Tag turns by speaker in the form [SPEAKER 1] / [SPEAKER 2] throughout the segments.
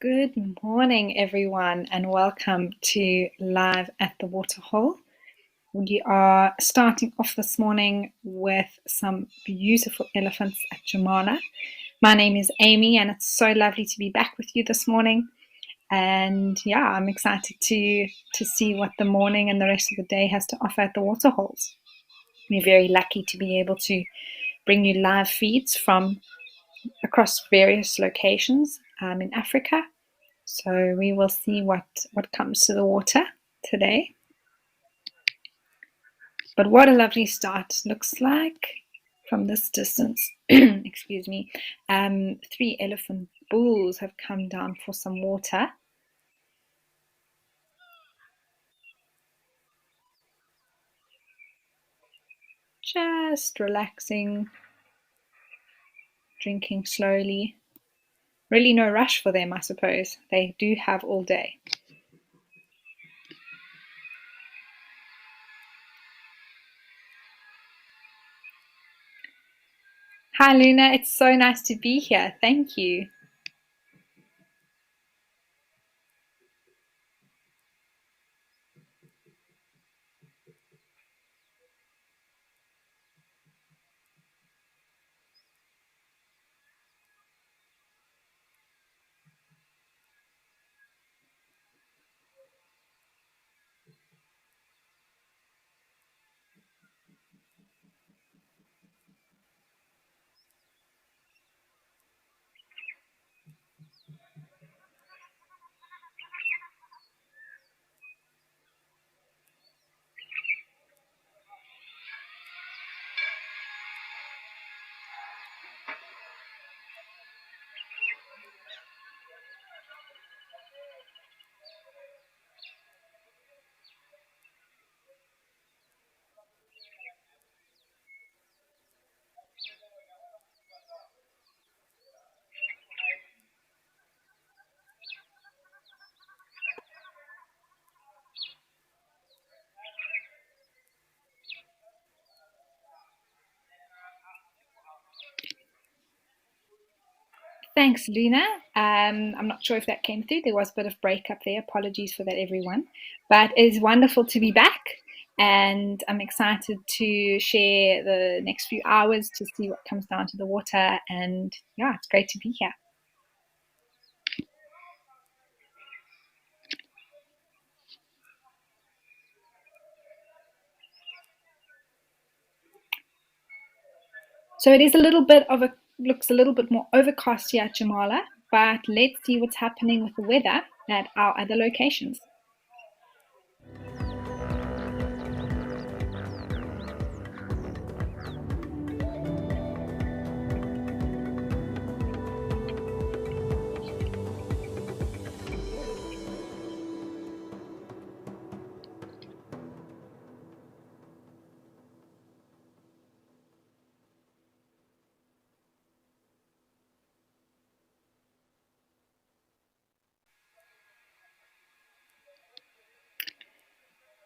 [SPEAKER 1] Good morning, everyone, and welcome to Live at the Waterhole. We are starting off this morning with some beautiful elephants at Jamala. My name is Amy, and it's so lovely to be back with you this morning. And yeah, I'm excited to see what the morning and the rest of the day has to offer at the Waterholes. We're very lucky to be able to bring you live feeds from across various locations in Africa. So we will see what comes to the water today. But what a lovely start. Looks like from this distance, excuse me, 3 elephant bulls have come down for some water. Just relaxing, drinking slowly. Really no rush for them, I suppose. They do have all day. Hi Luna, it's so nice to be here. Thank you. Thanks, Luna. I'm not sure if that came through. There was a bit of breakup there. Apologies for that, everyone. But it is wonderful to be back, and I'm excited to share the next few hours to see what comes down to the water. And yeah, it's great to be here. So it is a little bit of a looks a little bit more overcast here at Jamala, but let's see what's happening with the weather at our other locations.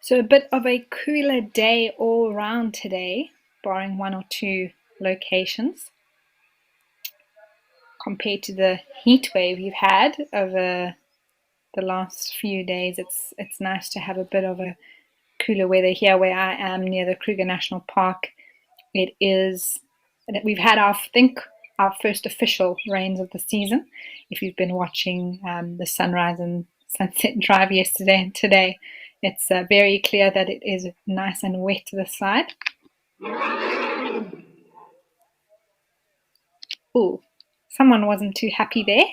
[SPEAKER 1] So a bit of a cooler day all around today, barring one or two locations, compared to the heat wave we've had over the last few days. It's nice to have a bit of a cooler weather here where I am near the Kruger National Park. We've had I think our first official rains of the season. If you've been watching the sunrise and sunset drive yesterday and today, it's very clear that it is nice and wet this side. Ooh, someone wasn't too happy there.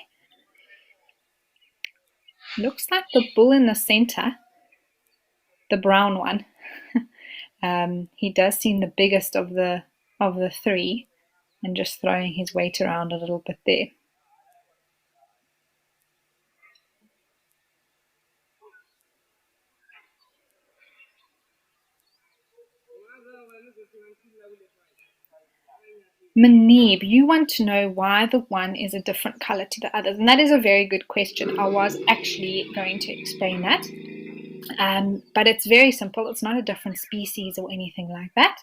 [SPEAKER 1] Looks like the bull in the center, the brown one. He does seem the biggest of the three, and just throwing his weight around a little bit there. Manib, you want to know why the one is a different color to the others, and that is a very good question. I was actually going to explain that. But it's very simple. It's not a different species or anything like that.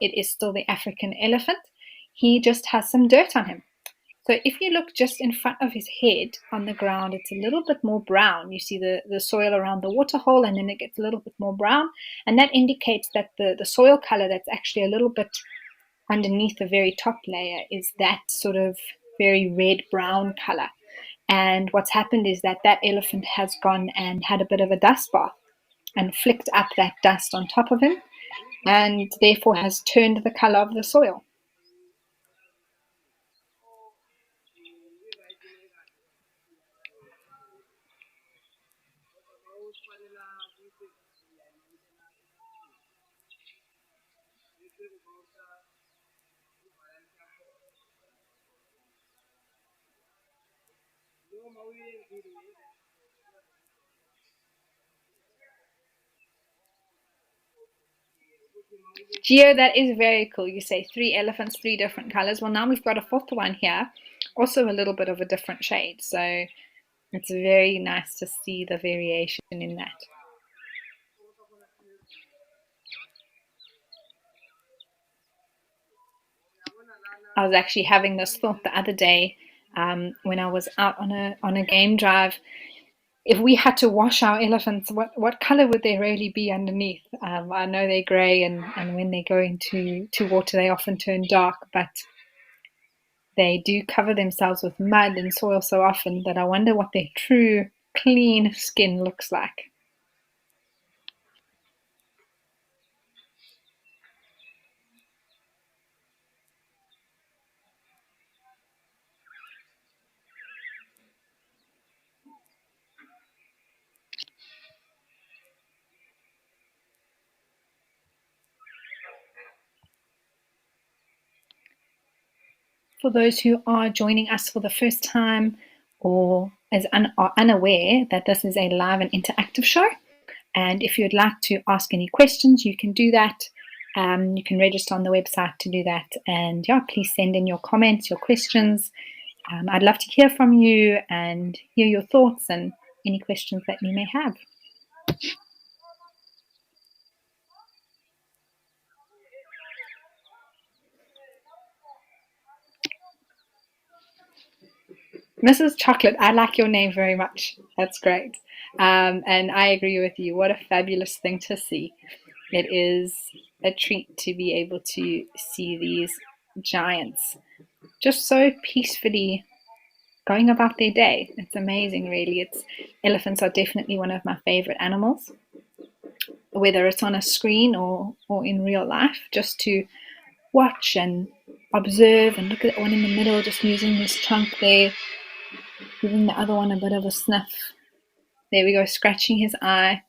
[SPEAKER 1] It is still the African elephant. He just has some dirt on him. So if you look just in front of his head on the ground, it's a little bit more brown. You see the soil around the waterhole, and then it gets a little bit more brown. And that indicates that the soil color that's actually a little bit underneath the very top layer is that sort of very red-brown color. And what's happened is that elephant has gone and had a bit of a dust bath and flicked up that dust on top of him, and therefore has turned the color of the soil. Geo, that is very cool. You say 3 elephants, 3 different colors. Well, now we've got a 4th one here, also a little bit of a different shade. So it's very nice to see the variation in that. I was actually having this thought the other day when I was out on a game drive. If we had to wash our elephants, what color would they really be underneath? I know they're gray, and when they go into water, they often turn dark, but they do cover themselves with mud and soil so often that I wonder what their true, clean skin looks like. For those who are joining us for the first time or are unaware that this is a live and interactive show, and if you'd like to ask any questions, you can do that. You can register on the website to do that. And yeah, please send in your comments, your questions. I'd love to hear from you and hear your thoughts and any questions that you may have. Mrs. Chocolate, I like your name very much. That's great. And I agree with you. What a fabulous thing to see. It is a treat to be able to see these giants just so peacefully going about their day. It's amazing, really. Elephants are definitely one of my favorite animals, whether it's on a screen or in real life, just to watch and observe and look at the one in the middle, just using his trunk there, giving the other one a bit of a sniff. There we go, scratching his eye.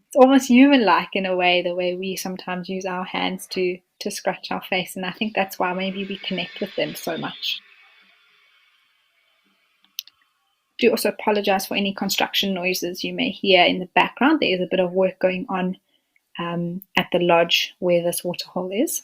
[SPEAKER 1] It's almost human-like in a way, the way we sometimes use our hands to scratch our face, and I think that's why maybe we connect with them so much. Do also apologize for any construction noises you may hear in the background. There is a bit of work going on at the lodge where this waterhole is.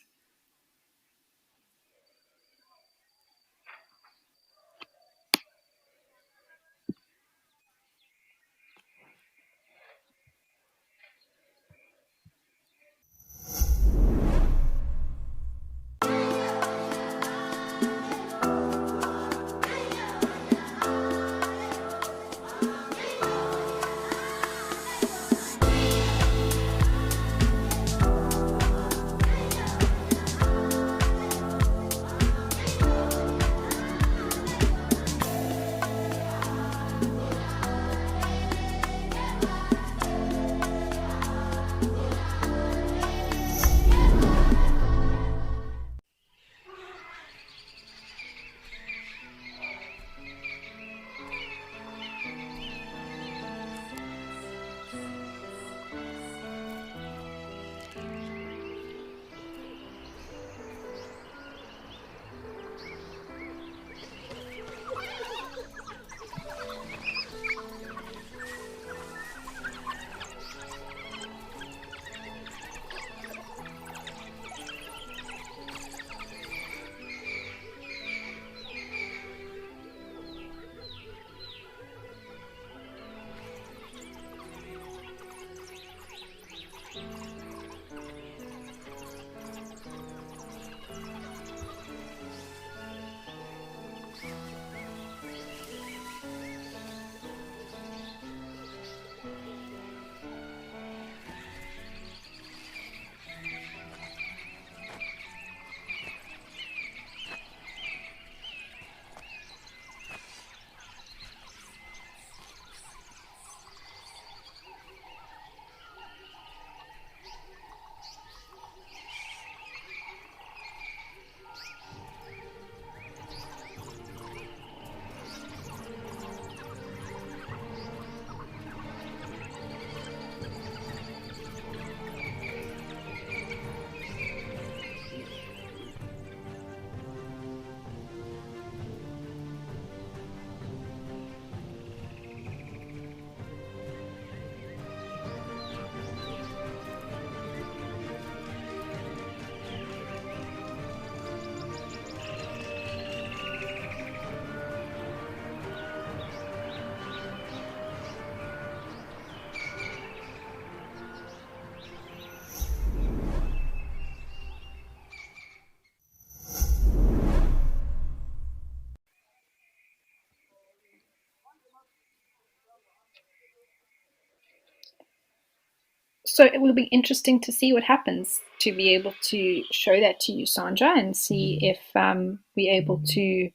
[SPEAKER 1] So it will be interesting to see what happens, to be able to show that to you, Sandra, and see if we're able to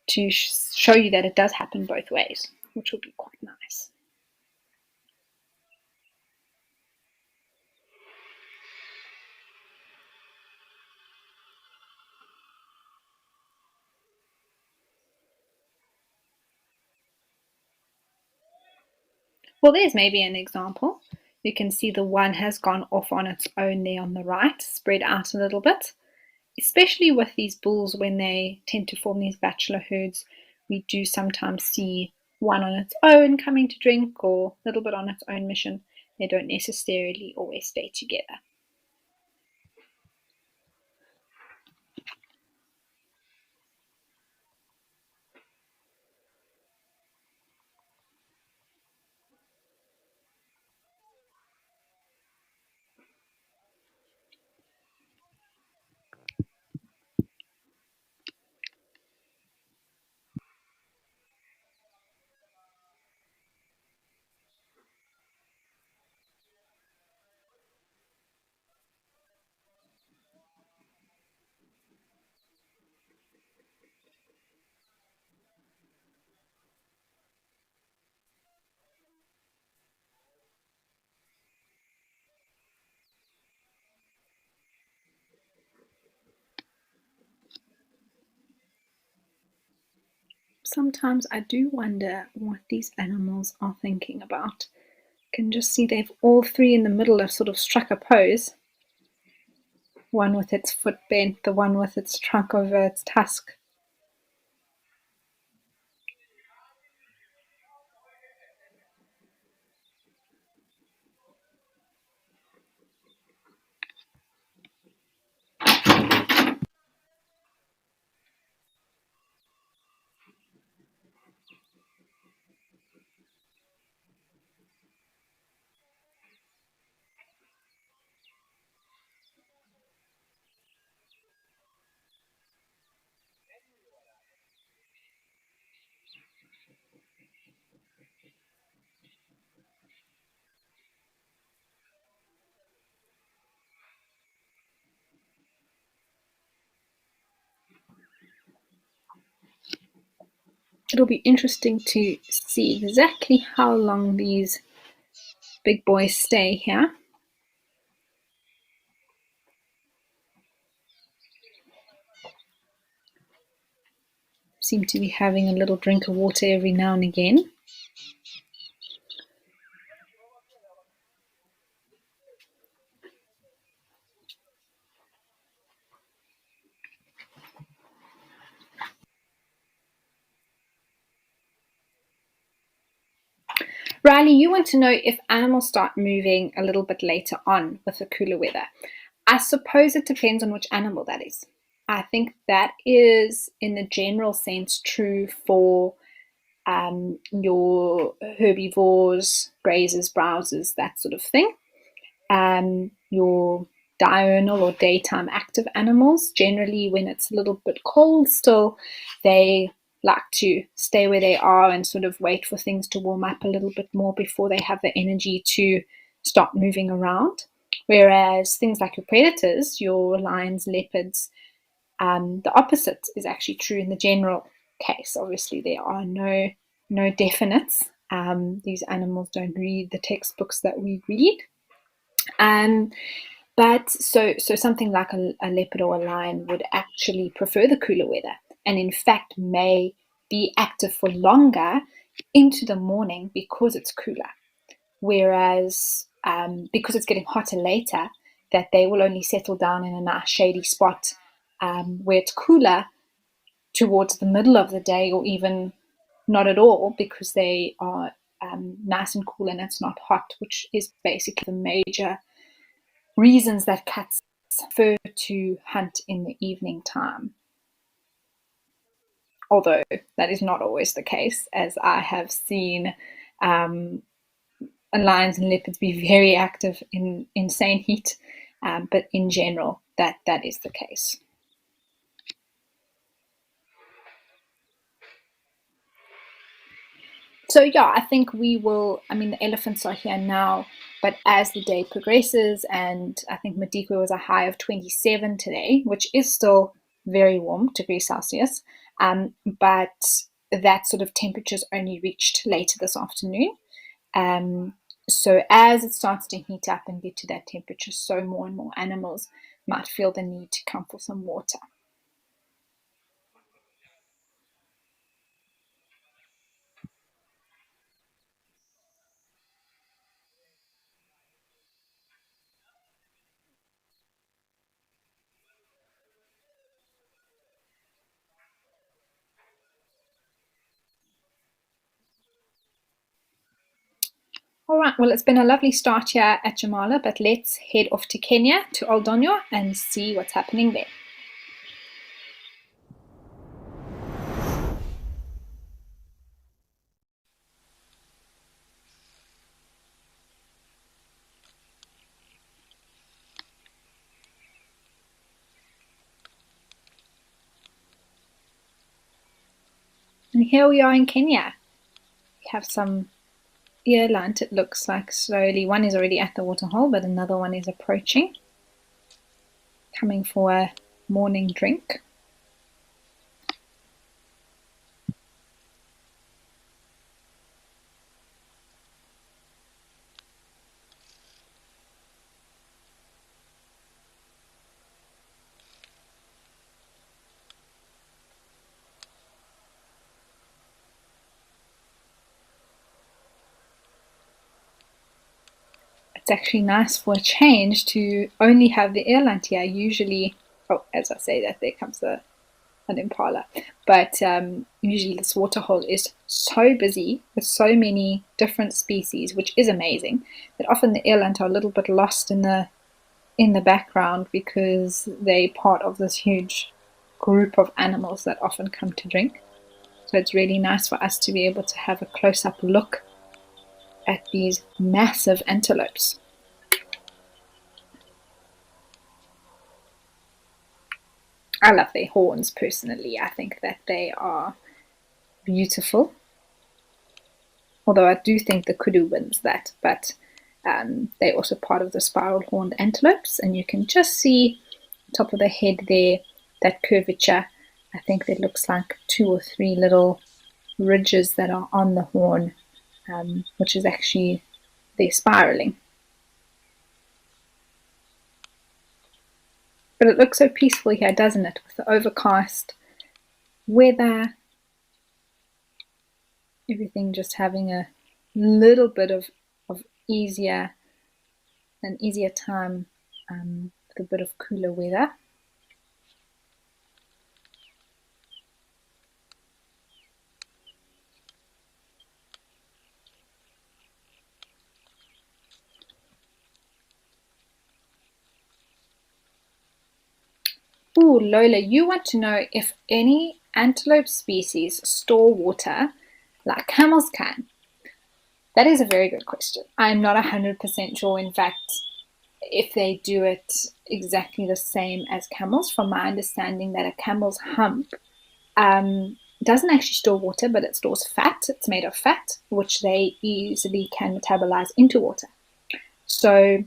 [SPEAKER 1] show you that it does happen both ways, which would be quite nice. Well, there's maybe an example. You can see the one has gone off on its own there on the right, spread out a little bit. Especially with these bulls, when they tend to form these bachelor herds, we do sometimes see one on its own coming to drink or a little bit on its own mission. They don't necessarily always stay together. Sometimes I do wonder what these animals are thinking about. You can just see they've all three in the middle have sort of struck a pose. One with its foot bent, the one with its trunk over its tusk. It'll be interesting to see exactly how long these big boys stay here. Seem to be having a little drink of water every now and again. Riley, you want to know if animals start moving a little bit later on with the cooler weather. I suppose it depends on which animal that is. I think that is, in the general sense, true for your herbivores, grazers, browsers, that sort of thing. Your diurnal or daytime active animals, generally when it's a little bit cold still, they like to stay where they are and sort of wait for things to warm up a little bit more before they have the energy to start moving around. Whereas things like your predators, your lions, leopards, the opposite is actually true in the general case. Obviously, there are no definites. These animals don't read the textbooks that we read. But so something like a leopard or a lion would actually prefer the cooler weather, and in fact may be active for longer into the morning because it's cooler. Whereas because it's getting hotter later, that they will only settle down in a nice shady spot where it's cooler towards the middle of the day, or even not at all, because they are nice and cool and it's not hot, which is basically the major reasons that cats prefer to hunt in the evening time. Although that is not always the case, as I have seen um, lions and leopards be very active in insane heat, but in general, that is the case. So yeah, I think we will. I mean, the elephants are here now. But as the day progresses, and I think Madikwe was a high of 27 today, which is still very warm, degrees Celsius, but that sort of temperature's only reached later this afternoon. So as it starts to heat up and get to that temperature, so more and more animals might feel the need to come for some water. All right, well, it's been a lovely start here at Jamala, but let's head off to Kenya, to Oldonyo, and see what's happening there. And here we are in Kenya. We have some earlant, it looks like slowly. One is already at the waterhole, but another one is approaching, coming for a morning drink. It's actually nice for a change to only have the earlant here. Usually, oh, as I say that, there comes an impala. But usually this waterhole is so busy with so many different species, which is amazing, that often the eland are a little bit lost in the background because they're part of this huge group of animals that often come to drink. So it's really nice for us to be able to have a close-up look at these massive antelopes. I love their horns personally. I think that they are beautiful. Although I do think the kudu wins that, but they're also part of the spiral horned antelopes, and you can just see top of the head there, that curvature. I think that looks like 2 or 3 little ridges that are on the horn, which is actually their spiraling. But it looks so peaceful here, doesn't it? With the overcast weather, everything just having a little bit of an easier time with a bit of cooler weather. Ooh, Lola, you want to know if any antelope species store water like camels can? That is a very good question. I'm not 100% sure, in fact, if they do it exactly the same as camels. From my understanding, that a camel's hump doesn't actually store water, but it stores fat. It's made of fat, which they easily can metabolize into water. So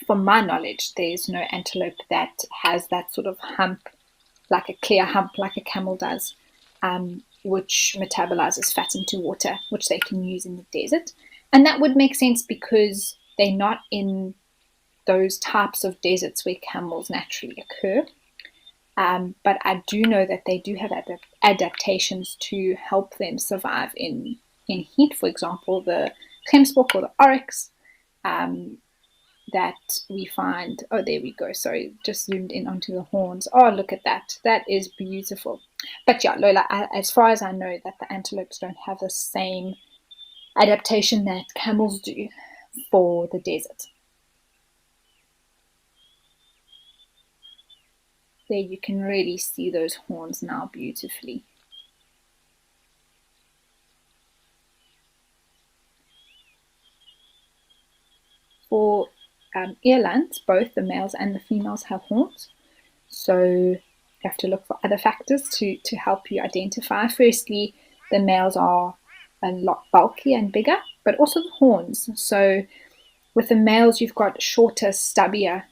[SPEAKER 1] from my knowledge, there's no antelope that has that sort of hump, like a clear hump like a camel does, which metabolizes fat into water, which they can use in the desert. And that would make sense because they're not in those types of deserts where camels naturally occur. But I do know that they do have adaptations to help them survive in heat. For example, the gemsbok or the oryx that we find. Oh, there we go. Sorry, just zoomed in onto the horns. Oh, look at that. That is beautiful. But yeah, Lola, as far as I know, that the antelopes don't have the same adaptation that camels do for the desert. There you can really see those horns now beautifully. For earlands, both the males and the females have horns. So you have to look for other factors to help you identify. Firstly, the males are a lot bulkier and bigger, but also the horns. So With the males, you've got shorter, stubbier,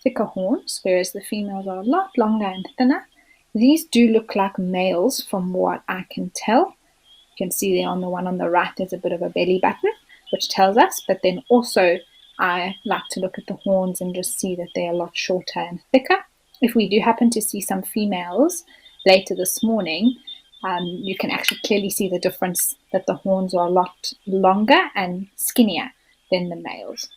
[SPEAKER 1] thicker horns, whereas the females are a lot longer and thinner. These do look like males from what I can tell. You can see there on the one on the right, there's a bit of a belly button, which tells us, but then also I like to look at the horns and just see that they're a lot shorter and thicker. If we do happen to see some females later this morning, you can actually clearly see the difference, that the horns are a lot longer and skinnier than the males.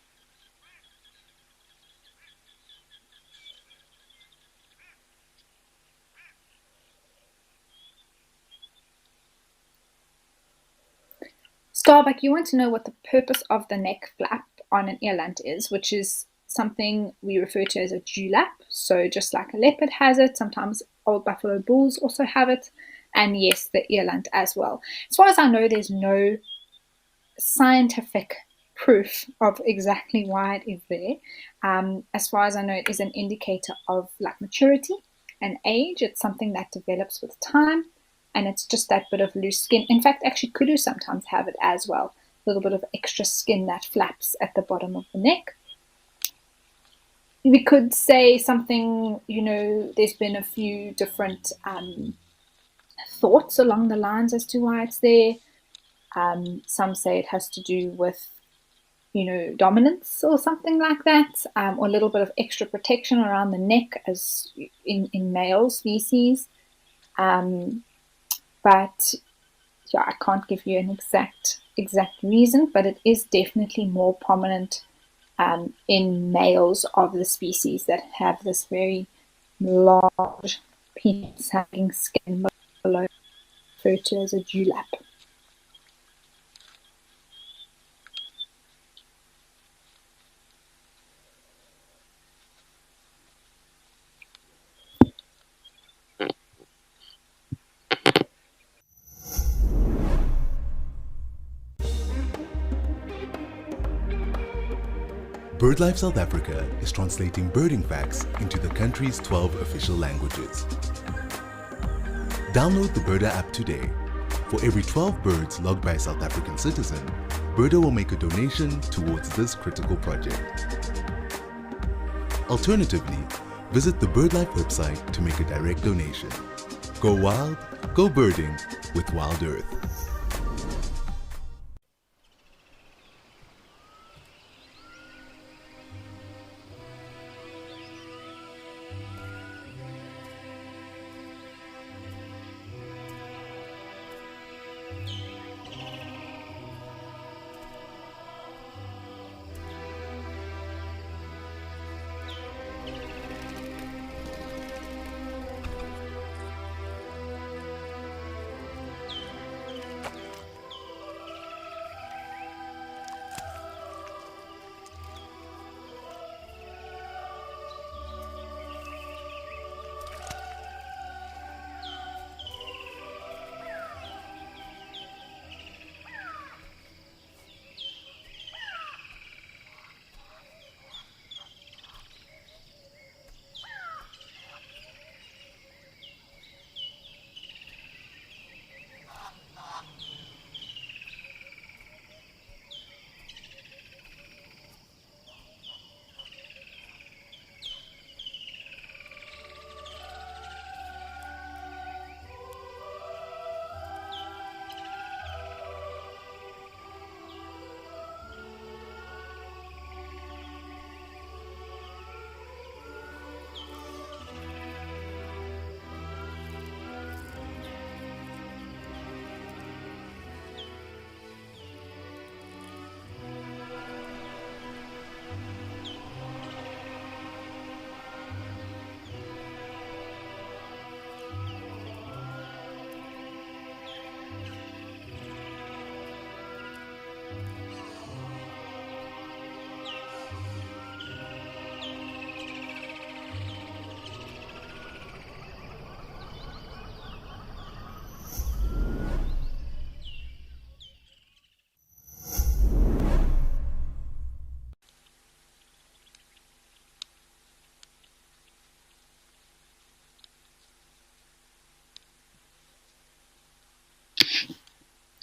[SPEAKER 1] Starbuck, you want to know what the purpose of the neck flap on an earlant is, which is something we refer to as a dewlap. So just like a leopard has it, sometimes old buffalo bulls also have it, and yes, the earlant as well. As far as I know, there's no scientific proof of exactly why it is there. As far as I know, it is an indicator of like maturity and age. It's something that develops with time, and it's just that bit of loose skin. In fact, actually kudu sometimes have it as well, a little bit of extra skin that flaps at the bottom of the neck. We could say something, there's been a few different thoughts along the lines as to why it's there. Some say it has to do with, dominance or something like that, or a little bit of extra protection around the neck as in male species. But yeah, I can't give you an exact reason, but it is definitely more prominent in males of the species that have this very large penis-having skin below, referred to as a dewlap.
[SPEAKER 2] BirdLife South Africa is translating birding facts into the country's 12 official languages. Download the Birda app today. For every 12 birds logged by a South African citizen, Birda will make a donation towards this critical project. Alternatively, visit the BirdLife website to make a direct donation. Go wild, go birding with WildEarth.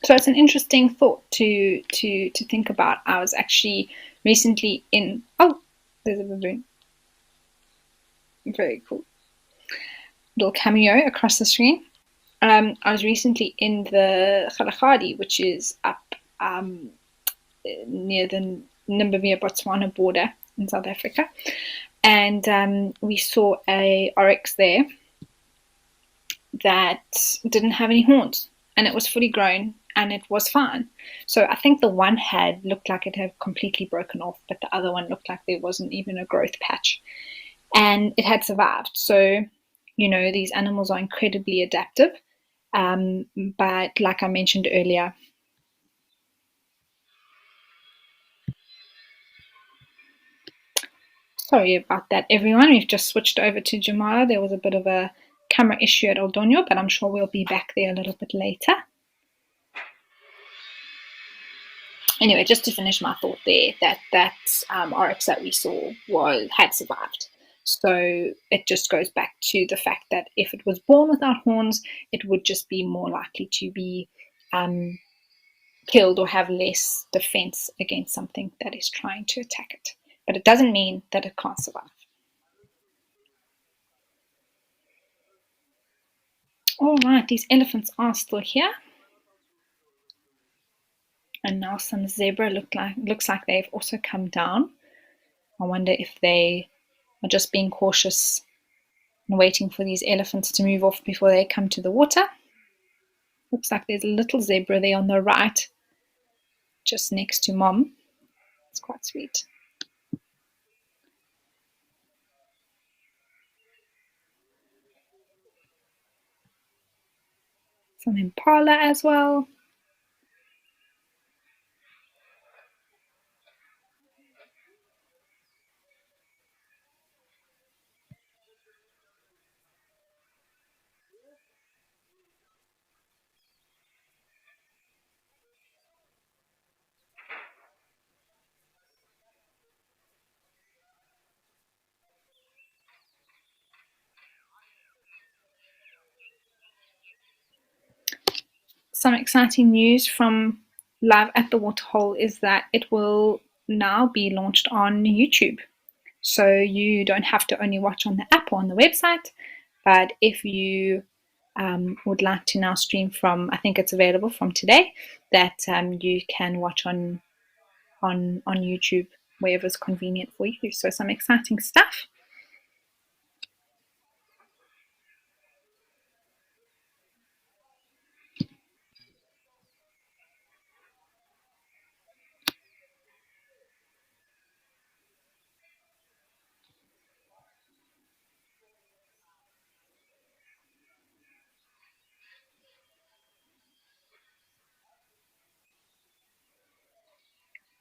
[SPEAKER 1] So it's an interesting thought to think about. I was actually recently in, oh, there's a baboon. Very cool. Little cameo across the screen. I was recently in the Kgalagadi, which is up near the Namibia-Botswana border in South Africa, and we saw a oryx there that didn't have any horns, and it was fully grown, and it was fine. So I think the one had looked like it had completely broken off, but the other one looked like there wasn't even a growth patch, and it had survived. So, you know, these animals are incredibly adaptive. But like I mentioned earlier, sorry about that, everyone. We've just switched over to Jamala. There was a bit of a camera issue at Oldonyo, but I'm sure we'll be back there a little bit later. Anyway, just to finish my thought there, that oryx that we saw had survived. So it just goes back to the fact that if it was born without horns, it would just be more likely to be killed or have less defense against something that is trying to attack it. But it doesn't mean that it can't survive. All right, these elephants are still here. And now some zebra looks like they've also come down. I wonder if they are just being cautious and waiting for these elephants to move off before they come to the water. Looks like there's a little zebra there on the right, just next to Mom. It's quite sweet. Some impala as well. Some exciting news from Live at the Waterhole is that it will now be launched on YouTube. So you don't have to only watch on the app or on the website, but if you would like to now stream from, I think it's available from today, that you can watch on YouTube wherever's convenient for you. So some exciting stuff.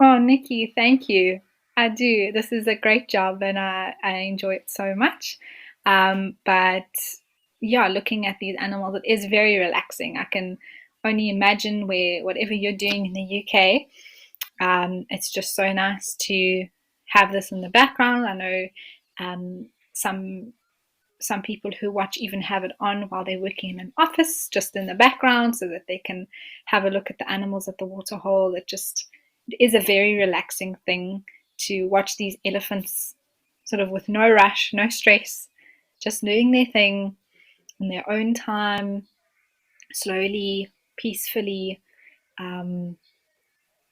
[SPEAKER 1] Oh, Nikki, thank you. I do. This is a great job and I enjoy it so much. But yeah, looking at these animals, it is very relaxing. I can only imagine where whatever you're doing in the UK, it's just so nice to have this in the background. I know some people who watch even have it on while they're working in an office, just in the background, so that they can have a look at the animals at the waterhole. It is a very relaxing thing to watch these elephants sort of with no rush, no stress, just doing their thing in their own time, slowly, peacefully. Um,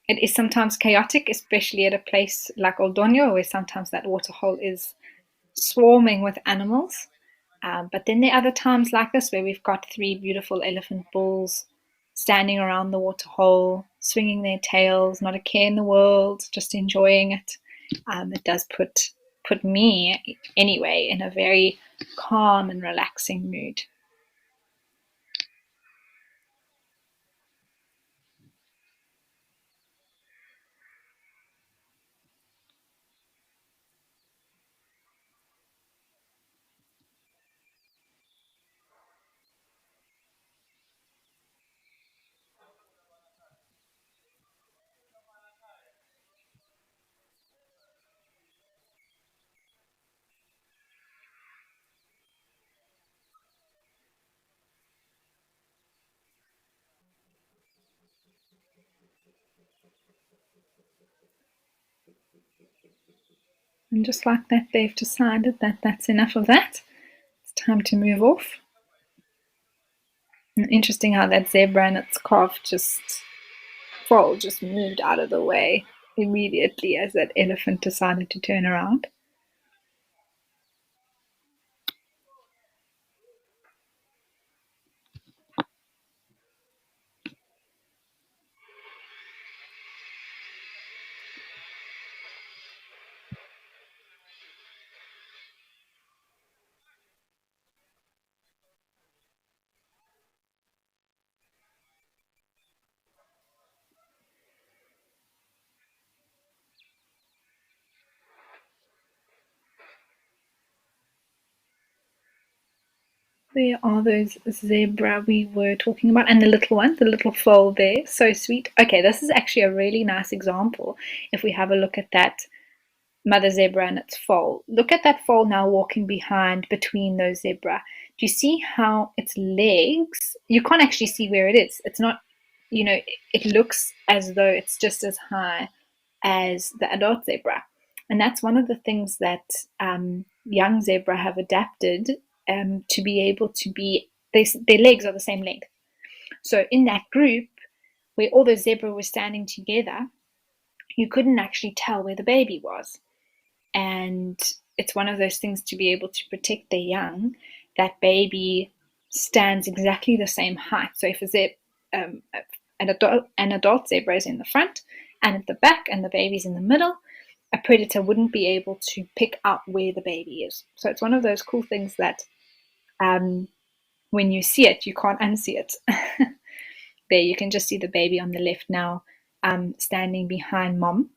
[SPEAKER 1] it is sometimes chaotic, especially at a place like Oldonyo, where sometimes that waterhole is swarming with animals. But then there are other times like this where we've got three beautiful elephant bulls standing around the waterhole, swinging their tails, not a care in the world, just enjoying it. It does put me, anyway, in a very calm and relaxing mood. And just like that, they've decided that that's enough of that. It's time to move off. And interesting how that zebra and its calf foal just moved out of the way immediately as that elephant decided to turn around. There are those zebra we were talking about, and the little one, the little foal there, so sweet. Okay, this is actually a really nice example. If we have a look at that mother zebra and its foal, look at that foal now walking behind between those zebra. Do you see how its legs, you can't actually see where it is. It's not, it looks as though it's just as high as the adult zebra. And that's one of the things that young zebra have adapted to be able to be, their legs are the same length. So in that group where all the zebra were standing together, you couldn't actually tell where the baby was. And it's one of those things to be able to protect their young. That baby stands exactly the same height. So if an adult zebra is in the front and at the back and the baby's in the middle, a predator wouldn't be able to pick out where the baby is. So it's one of those cool things that when you see it, you can't unsee it. There, you can just see the baby on the left now standing behind mom,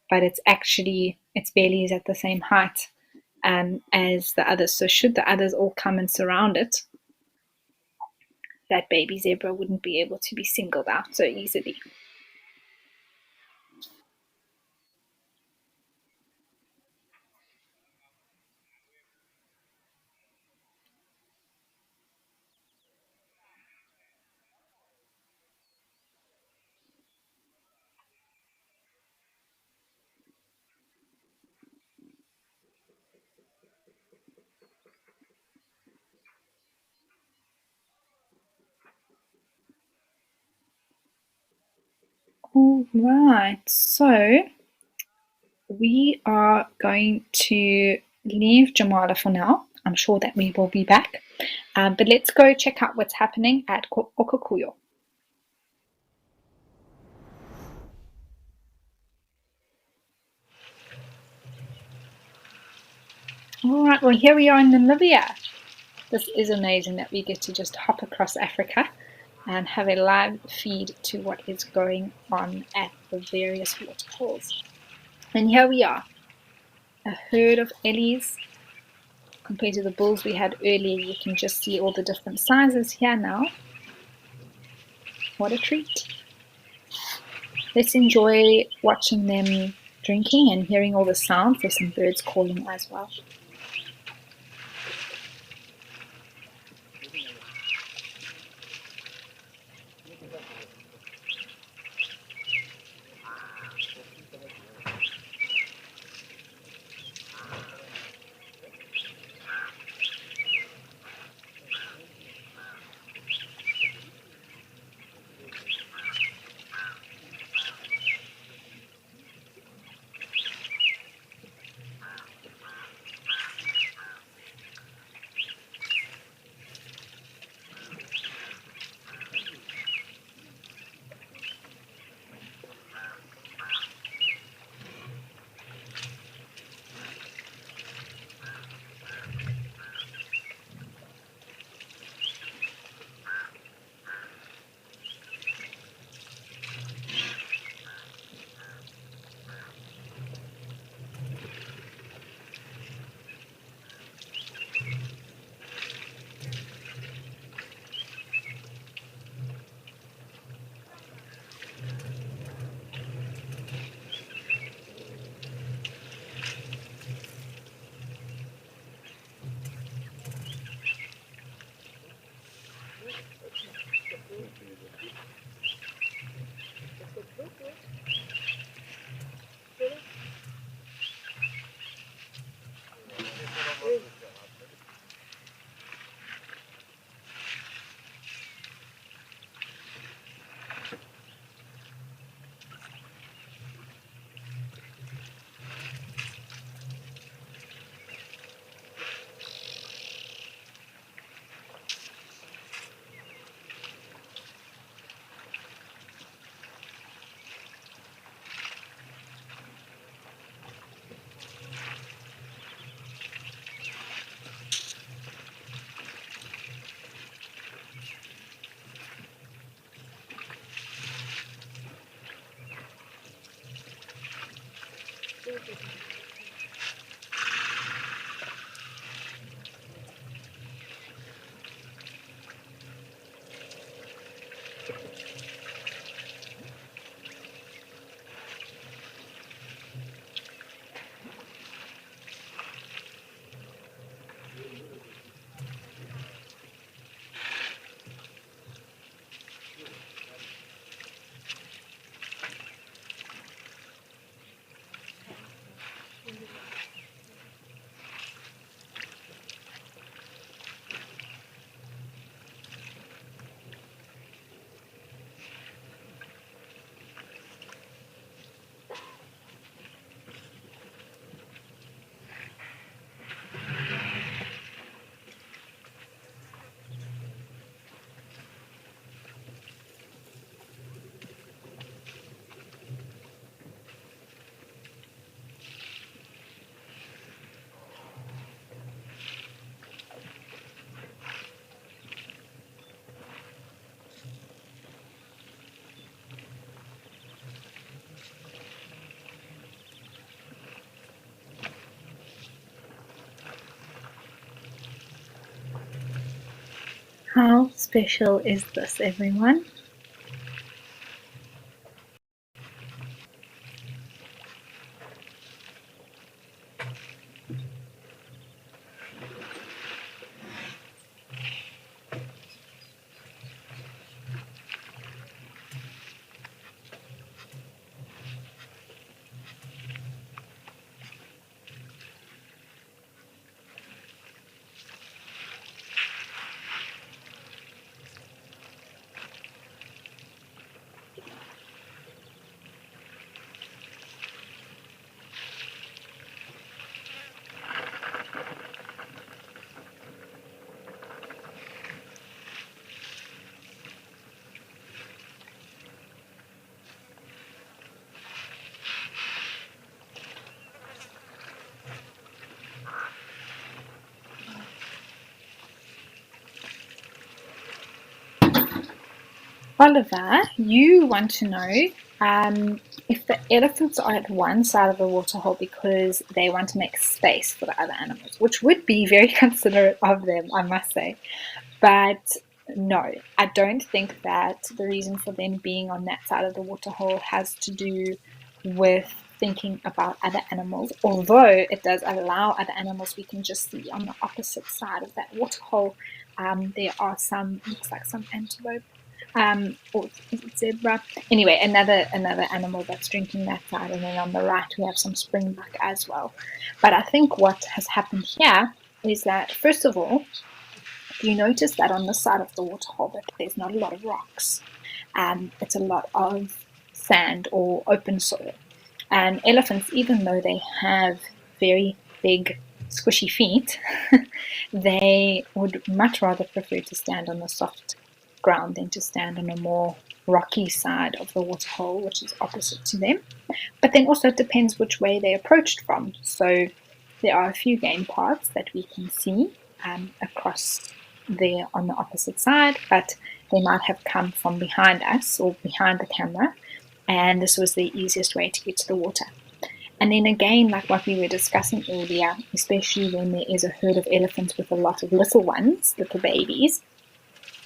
[SPEAKER 1] but it's actually, its belly is at the same height as the others. So should the others all come and surround it, that baby zebra wouldn't be able to be singled out so easily. All right, so we are going to leave Jamala for now. I'm sure that we will be back. But let's go check out what's happening at Okakuyo. All right, well, here we are in Namibia. This is amazing that we get to just hop across Africa and have a live feed to what is going on at the various waterholes. And here we are, a herd of ellies. Compared to the bulls we had earlier, you can just see all the different sizes here now. What a treat. Let's enjoy watching them drinking and hearing all the sounds. There's some birds calling as well. How special is this, everyone? Oliver, you want to know if the elephants are at one side of the waterhole because they want to make space for the other animals, which would be very considerate of them, I must say. But no, I don't think that the reason for them being on that side of the waterhole has to do with thinking about other animals, although it does allow other animals. We can just see on the opposite side of that waterhole, there are some, looks like some antelope, or is it zebra? Anyway, another animal that's drinking that side, and then on the right we have some springbuck as well. But I think what has happened here is that, first of all, you notice that on the side of the waterhole that there's not a lot of rocks. It's a lot of sand or open soil. And elephants, even though they have very big, squishy feet, they would much rather prefer to stand on the soft ground than to stand on a more rocky side of the waterhole, which is opposite to them. But then also it depends which way they approached from. So there are a few game paths that we can see across there on the opposite side, but they might have come from behind us or behind the camera, and this was the easiest way to get to the water. And then again, like what we were discussing earlier, especially when there is a herd of elephants with a lot of little ones, little babies,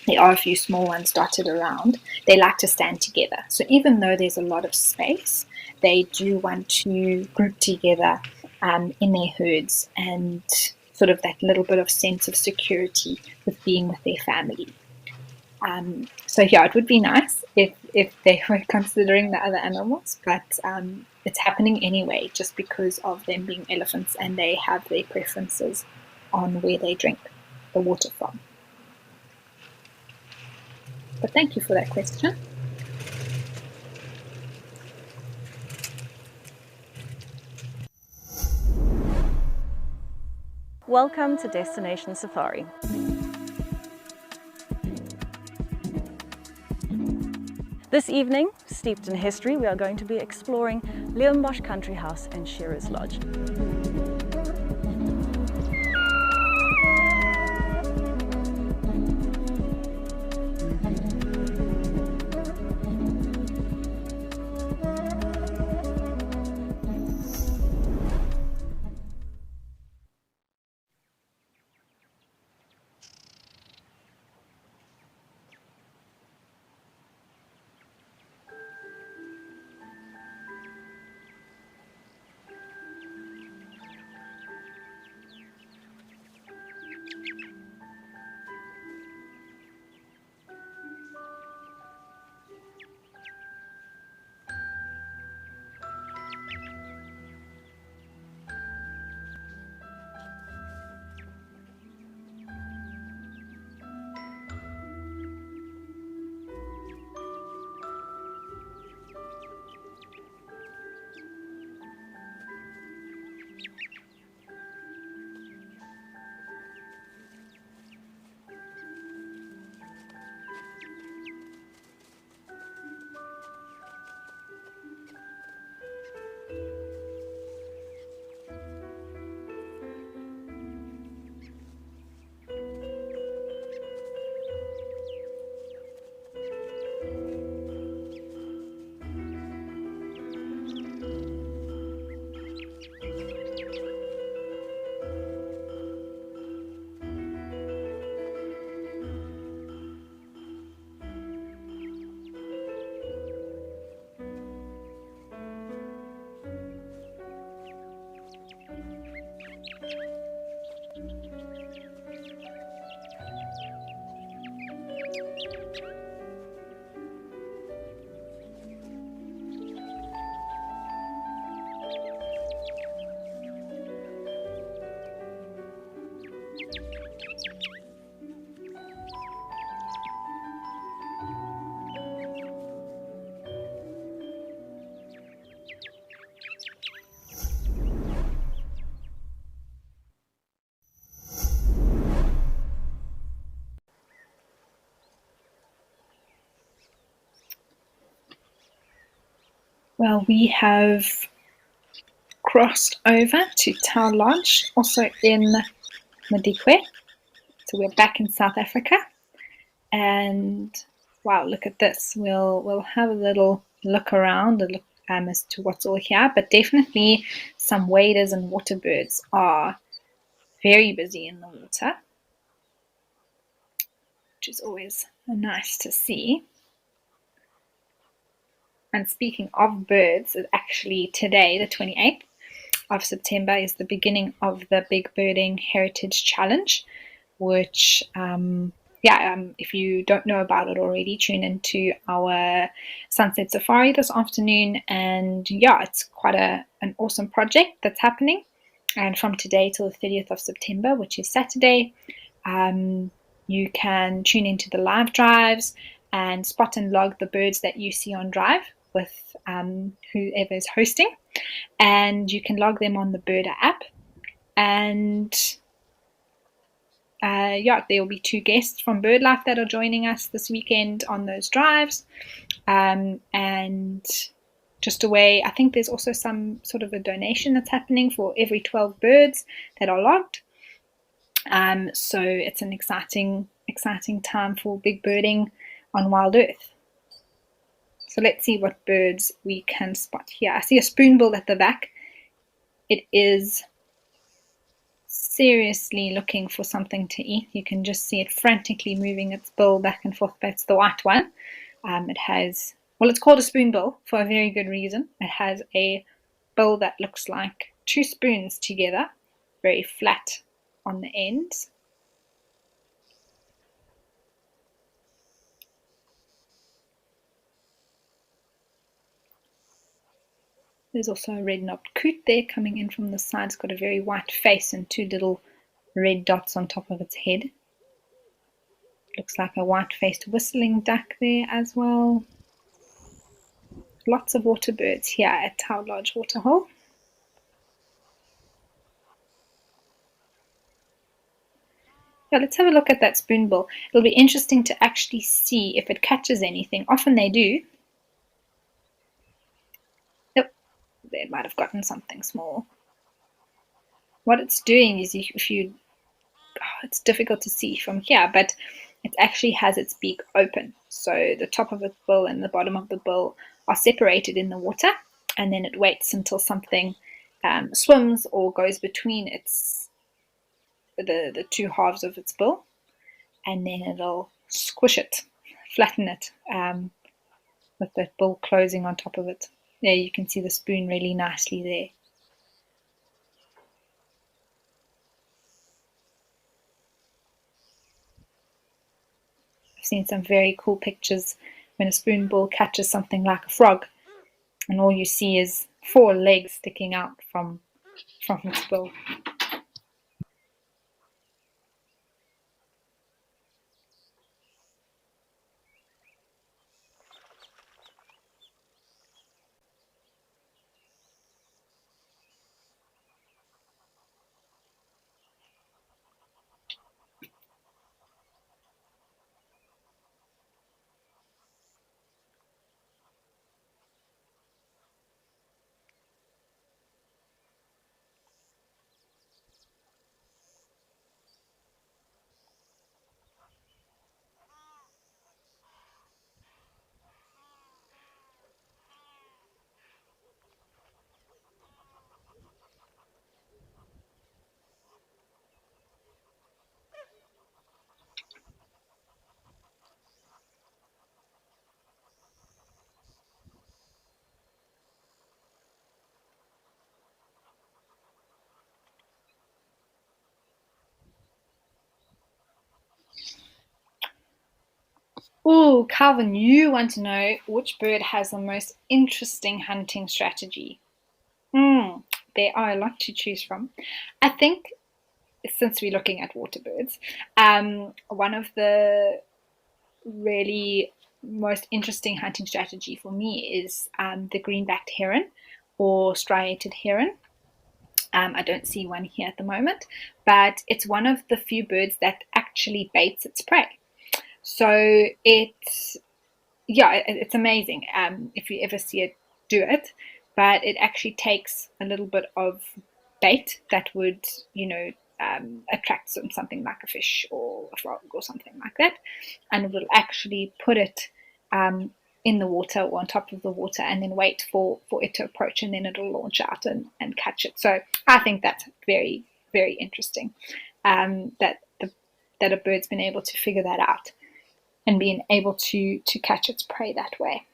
[SPEAKER 1] there are a few small ones dotted around, they like to stand together. So even though there's a lot of space, they do want to group together in their herds, and sort of that little bit of sense of security with being with their family. So yeah, it would be nice if they were considering the other animals, but it's happening anyway just because of them being elephants and they have their preferences on where they drink the water from. But thank you for that question.
[SPEAKER 3] Welcome to Destination Safari. This evening, steeped in history, we are going to be exploring Leonbosch Country House and Shearers Lodge.
[SPEAKER 1] Well, we have crossed over to Tau Lodge, also in Madikwe. So we're back in South Africa, and wow, look at this. We'll have a little look around and look as to what's all here, but definitely some waders and water birds are very busy in the water, which is always nice to see. And speaking of birds, actually today, the 28th of September, is the beginning of the Big Birding Heritage Challenge, which, if you don't know about it already, tune into our Sunset Safari this afternoon. And yeah, it's quite an awesome project that's happening. And from today till the 30th of September, which is Saturday, you can tune into the live drives and spot and log the birds that you see on drive with whoever is hosting, and you can log them on the Birder app. And there will be 2 guests from BirdLife that are joining us this weekend on those drives, and just a way, I think there's also some sort of a donation that's happening for every 12 birds that are logged. So it's an exciting time for big birding on WildEarth. So let's see what birds we can spot here. I see a spoonbill at the back. It is seriously looking for something to eat. You can just see it frantically moving its bill back and forth. That's the white one. It's called a spoonbill for a very good reason. It has a bill that looks like 2 spoons together, very flat on the ends. There's also a red-knobbed coot there coming in from the side. It's got a very white face and 2 little red dots on top of its head. Looks like a white-faced whistling duck there as well. Lots of water birds here at Tau Lodge Waterhole. Yeah, let's have a look at that spoonbill. It'll be interesting to actually see if it catches anything. Often they do. Yep, there it might have gotten something small. What it's doing is it's difficult to see from here, but it actually has its beak open. So the top of its bill and the bottom of the bill are separated in the water, and then it waits until something swims or goes between the 2 halves of its bill, and then it'll squish it, flatten it, with that bill closing on top of it. There you can see the spoon really nicely there. I've seen some very cool pictures when a spoonbill catches something like a frog, and all you see is 4 legs sticking out from its bill. Oh, Calvin, you want to know which bird has the most interesting hunting strategy? There are a lot to choose from. I think since we're looking at water birds, one of the really most interesting hunting strategy for me is the green-backed heron or striated heron. I don't see one here at the moment, but it's one of the few birds that actually baits its prey. So it's amazing if you ever see it do it, but it actually takes a little bit of bait that would, attract something like a fish or a frog or something like that, and it will actually put it in the water or on top of the water and then wait for it to approach, and then it'll launch out and catch it. So I think that's very, very interesting, that a bird's been able to figure that out and being able to catch its prey that way.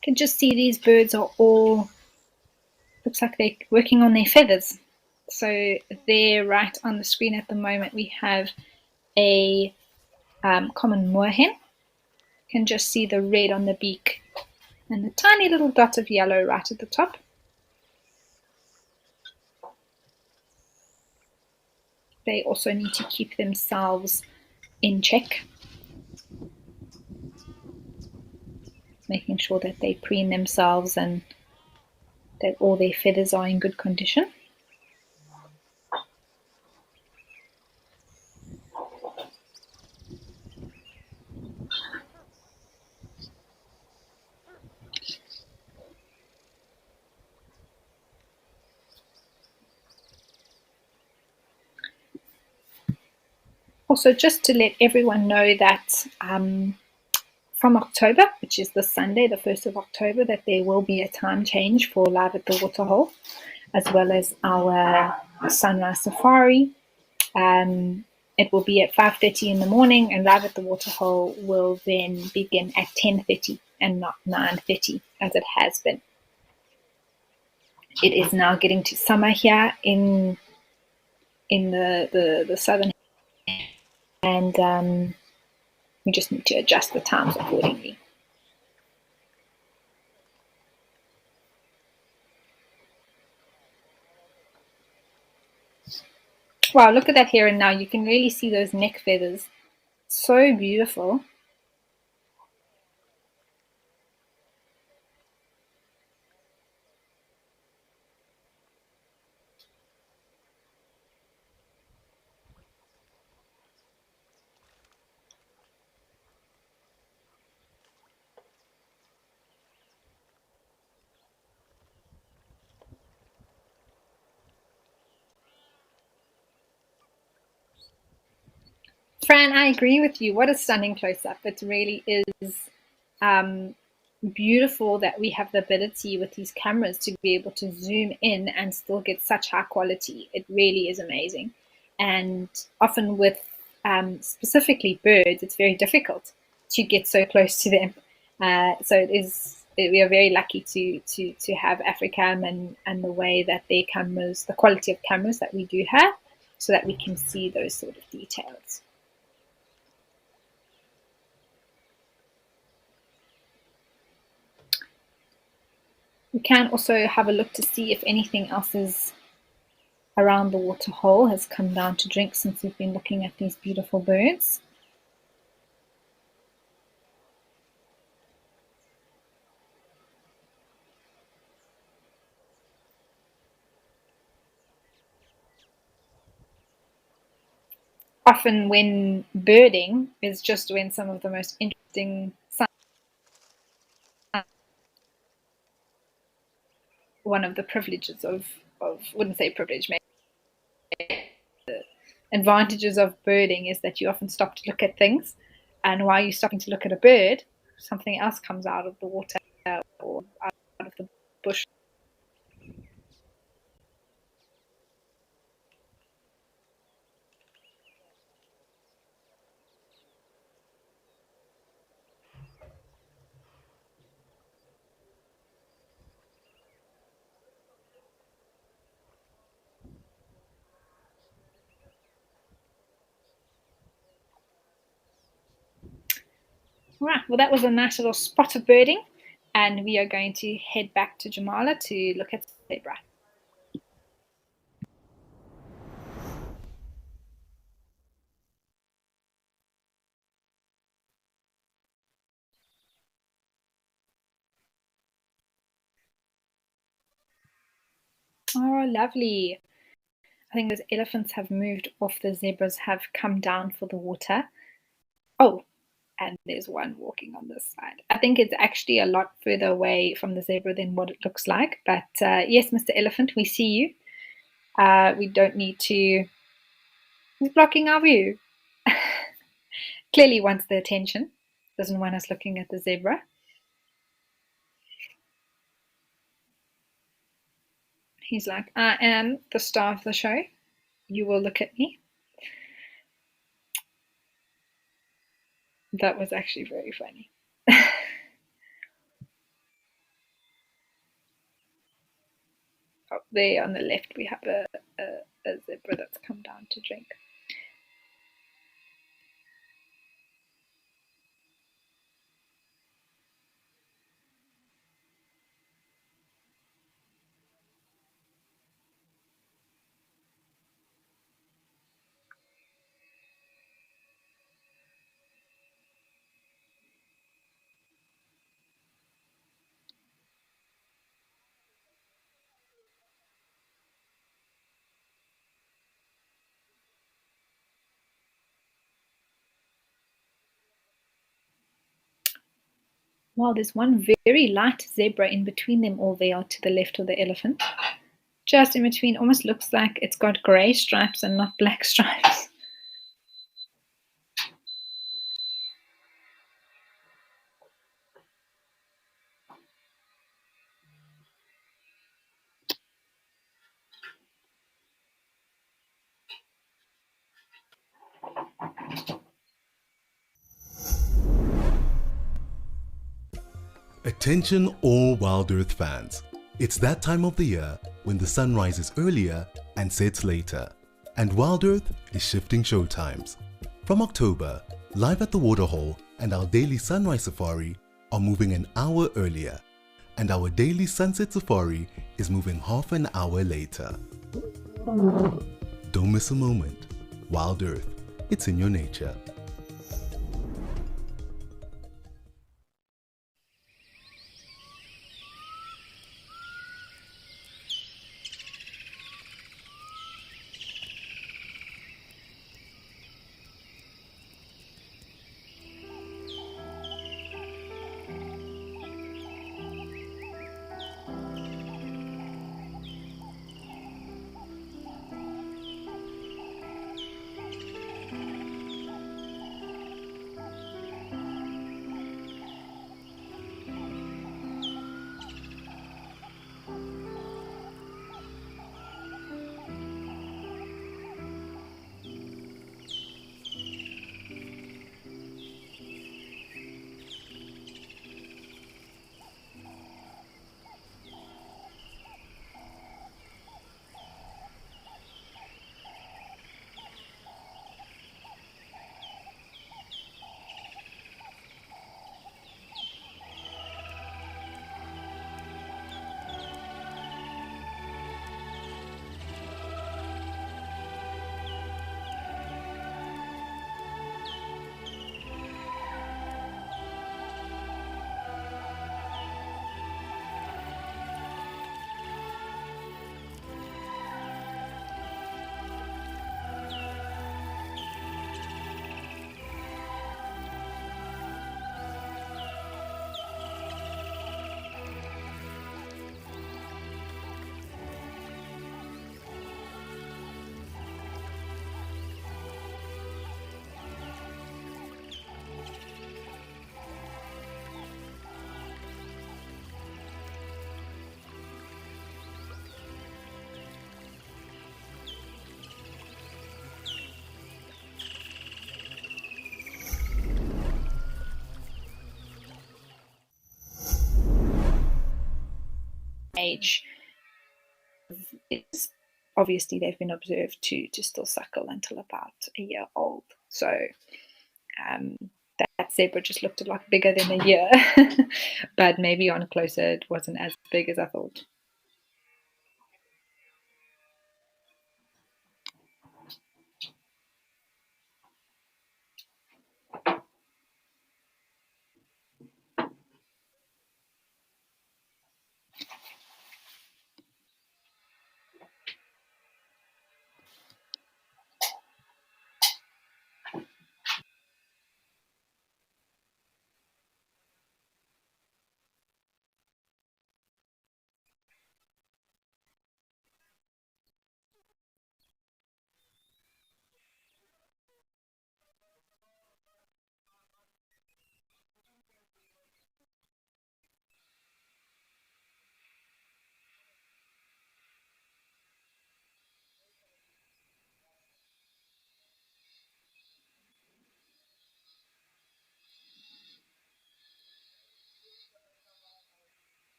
[SPEAKER 1] You can just see these birds are all, looks like they're working on their feathers. So there, right on the screen at the moment, we have a common moorhen. You can just see the red on the beak and the tiny little dot of yellow right at the top. They also need to keep themselves in check, making sure that they preen themselves and that all their feathers are in good condition. Also, just to let everyone know that from October, which is this Sunday, the 1st of October, that there will be a time change for Live at the Waterhole, as well as our sunrise safari. It will be at 5:30 in the morning, and Live at the Waterhole will then begin at 10:30 and not 9:30 as it has been. It is now getting to summer here in the southern, and we just need to adjust the times accordingly. Wow, look at that heron now. You can really see those neck feathers. So beautiful. Fran, I agree with you. What a stunning close-up. It really is beautiful that we have the ability with these cameras to be able to zoom in and still get such high quality. It really is amazing. And often with specifically birds, it's very difficult to get so close to them. So we are very lucky to have Africam and the way that their cameras, the quality of cameras that we do have, so that we can see those sort of details. We can also have a look to see if anything else is around the waterhole has come down to drink since we've been looking at these beautiful birds. often when birding is just when some of the most interesting sounds, one of the privileges of wouldn't say privilege, maybe advantages of birding is that you often stop to look at things, and while you're stopping to look at a bird, something else comes out of the water or out of the bush. Right, well, that was a nice little spot of birding, and we are going to head back to Jamala to look at zebra. Oh, lovely. I think those elephants have moved off. The zebras have come down for the water. Oh, and there's one walking on this side. I think it's actually a lot further away from the zebra than what it looks like. But yes, Mr. Elephant, we see you. We don't need to. He's blocking our view. Clearly wants the attention. Doesn't want us looking at the zebra. He's like, I am the star of the show. You will look at me. That was actually very funny. Oh, there on the left we have a zebra that's come down to drink. Wow, there's one very light zebra in between them all there to the left of the elephant. Just in between, almost looks like it's got grey stripes and not black stripes.
[SPEAKER 2] Attention all WildEarth fans. It's that time of the year when the sun rises earlier and sets later, and WildEarth is shifting show times. From October, Live at the Waterhole and our daily sunrise safari are moving an hour earlier, and our daily sunset safari is moving half an hour later. Don't miss a moment. WildEarth, it's in your nature.
[SPEAKER 1] age. It's obviously they've been observed to still suckle until about a year old. So that zebra just looked a lot bigger than a year, but maybe on closer it wasn't as big as I thought.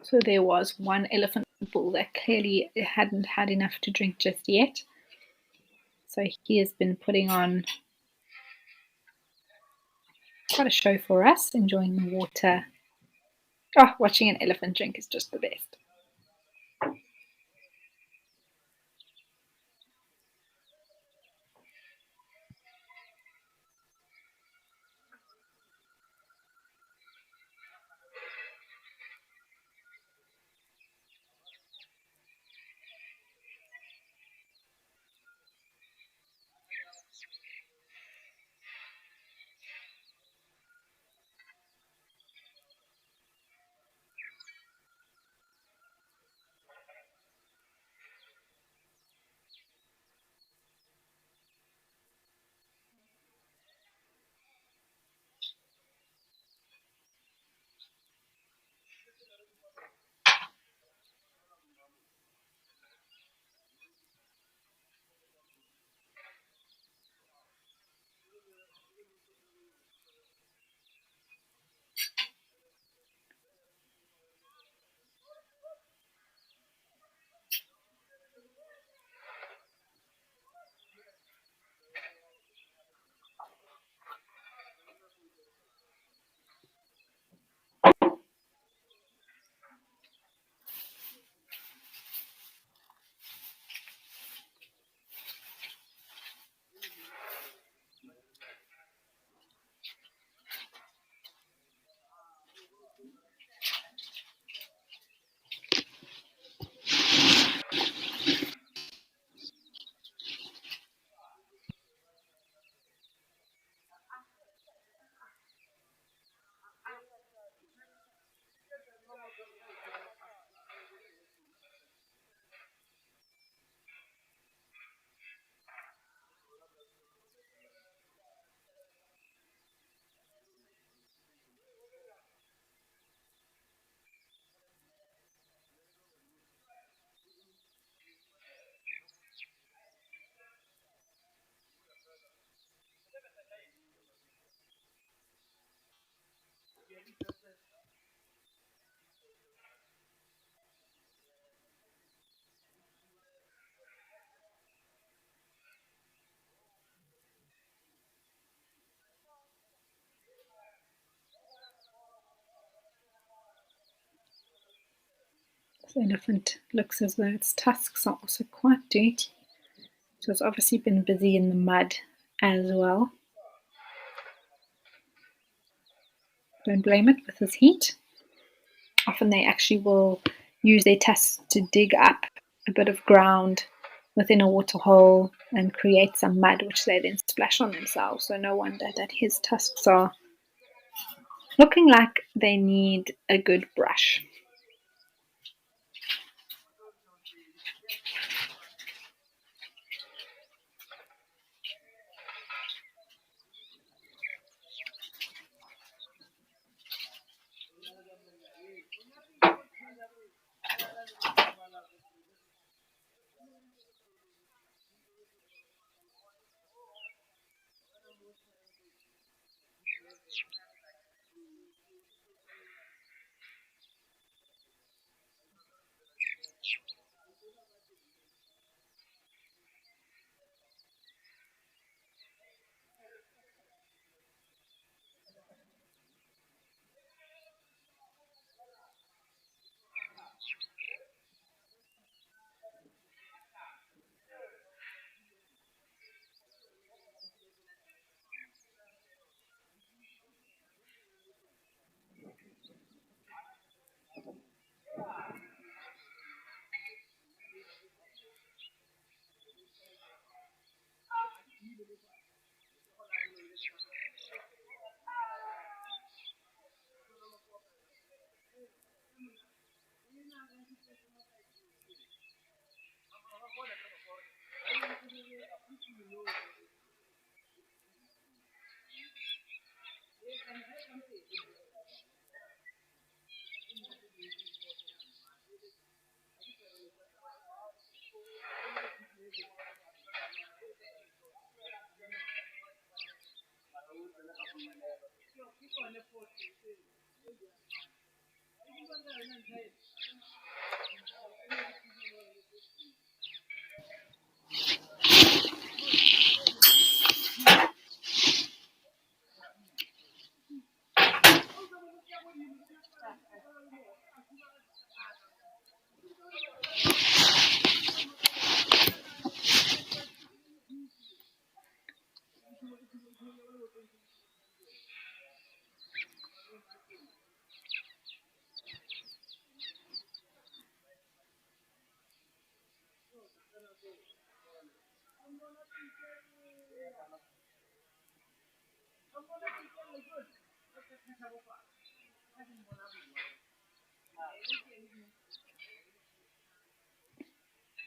[SPEAKER 1] So there was one elephant bull that clearly hadn't had enough to drink just yet. So he has been putting on quite a show for us, enjoying the water. Oh, watching an elephant drink is just the best. The elephant looks as though its tusks are also quite dirty. So it's obviously been busy in the mud as well. Don't blame it with this heat. Often they actually will use their tusks to dig up a bit of ground within a water hole and create some mud, which they then splash on themselves. So no wonder that his tusks are looking like they need a good brush.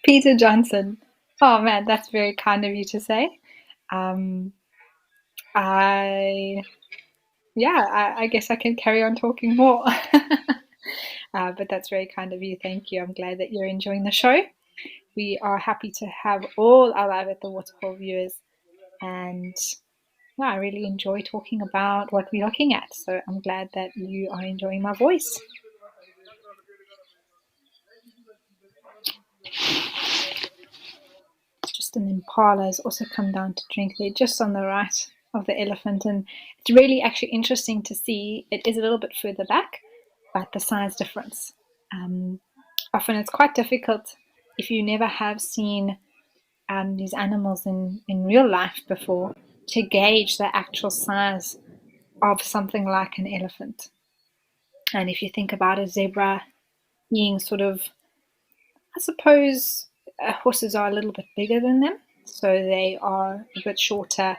[SPEAKER 1] Peter Johnson. Oh man, that's very kind of you to say. Um, I I guess I can carry on talking more. But that's very kind of you. Thank you. I'm glad that you're enjoying the show. We are happy to have all our Live at the Waterhole viewers, and I really enjoy talking about what we're looking at. So I'm glad that you are enjoying my voice. Just an impala has also come down to drink there, just on the right of the elephant, and it's really actually interesting to see. It is a little bit further back, but the size difference. Often it's quite difficult if you never have seen these animals in real life before to gauge the actual size of something like an elephant. And if you think about a zebra being sort of, I suppose, horses are a little bit bigger than them, so they are a bit shorter,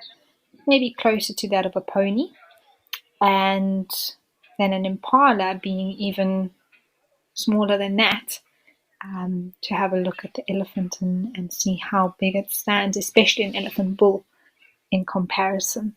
[SPEAKER 1] maybe closer to that of a pony, and then an impala being even smaller than that. To have a look at the elephant and see how big it stands, especially an elephant bull in comparison.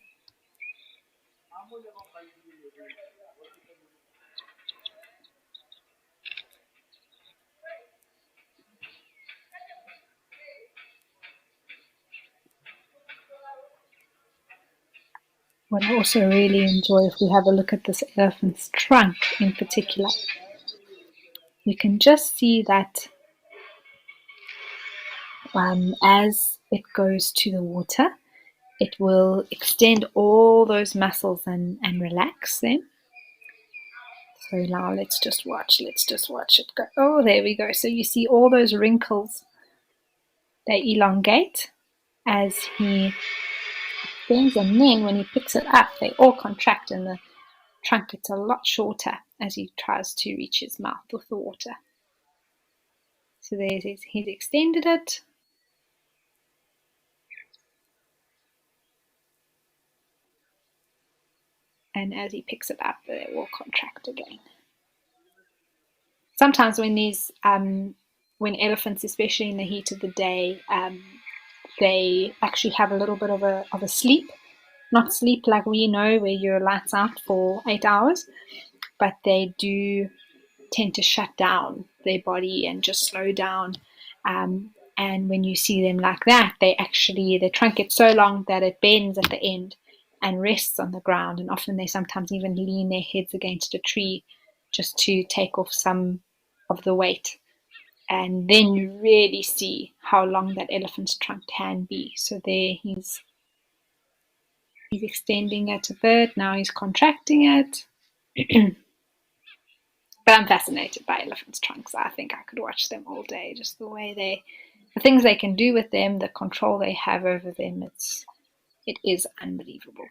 [SPEAKER 1] What I also really enjoy, if we have a look at this elephant's trunk in particular, you can just see that as it goes to the water, it will extend all those muscles and relax them. So now let's just watch it go. Oh, there we go. So you see all those wrinkles, they elongate as he extends, and then when he picks it up, they all contract and the trunk gets a lot shorter as he tries to reach his mouth with the water. So he's extended it. And as he picks it up, they will contract again. Sometimes when elephants, especially in the heat of the day, they actually have a little bit of a sleep. Not sleep like we know, where you're lights out for 8 hours, but they do tend to shut down their body and just slow down. And when you see them like that, their trunk gets so long that it bends at the end and rests on the ground. And often they sometimes even lean their heads against a tree just to take off some of the weight. And then you really see how long that elephant's trunk can be. So there he's extending it a bit. Now he's contracting it. But I'm fascinated by elephants' trunks. I think I could watch them all day, just the things they can do with them, the control they have over them. It is unbelievable.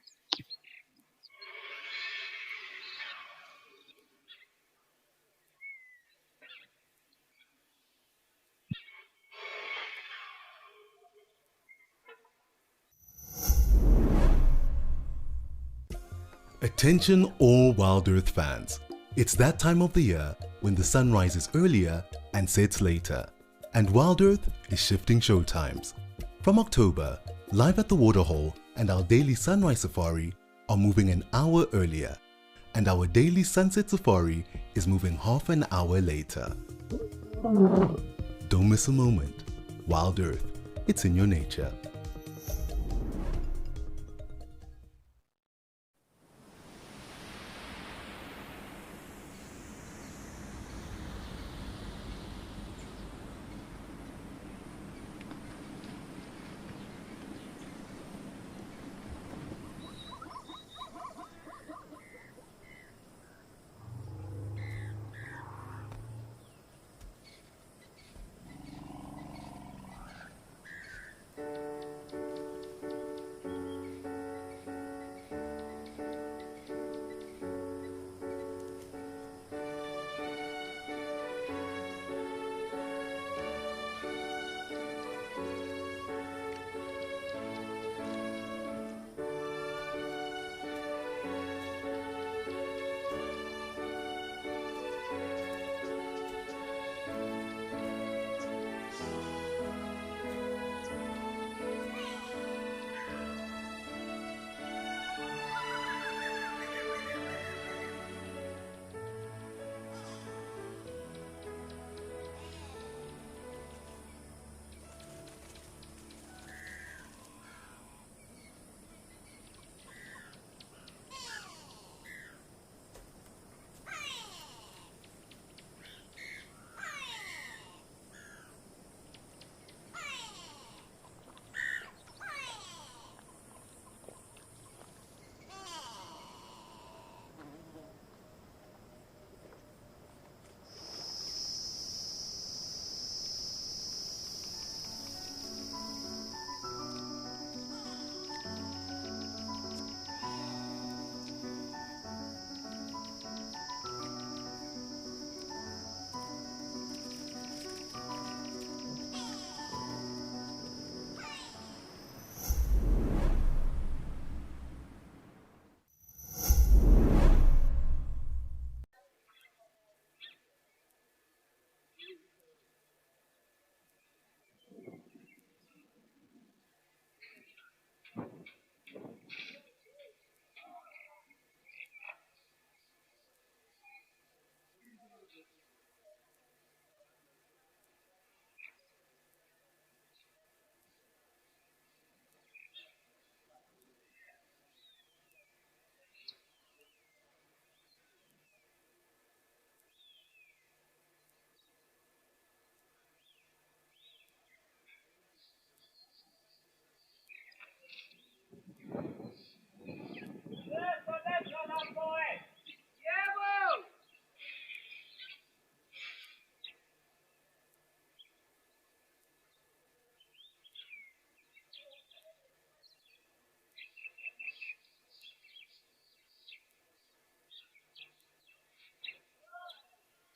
[SPEAKER 2] Attention all WildEarth fans. It's that time of the year when the sun rises earlier and sets later, and WildEarth is shifting show times. From October, Live at the Waterhole and our daily sunrise safari are moving an hour earlier, and our daily sunset safari is moving half an hour later. Don't miss a moment. WildEarth, it's in your nature.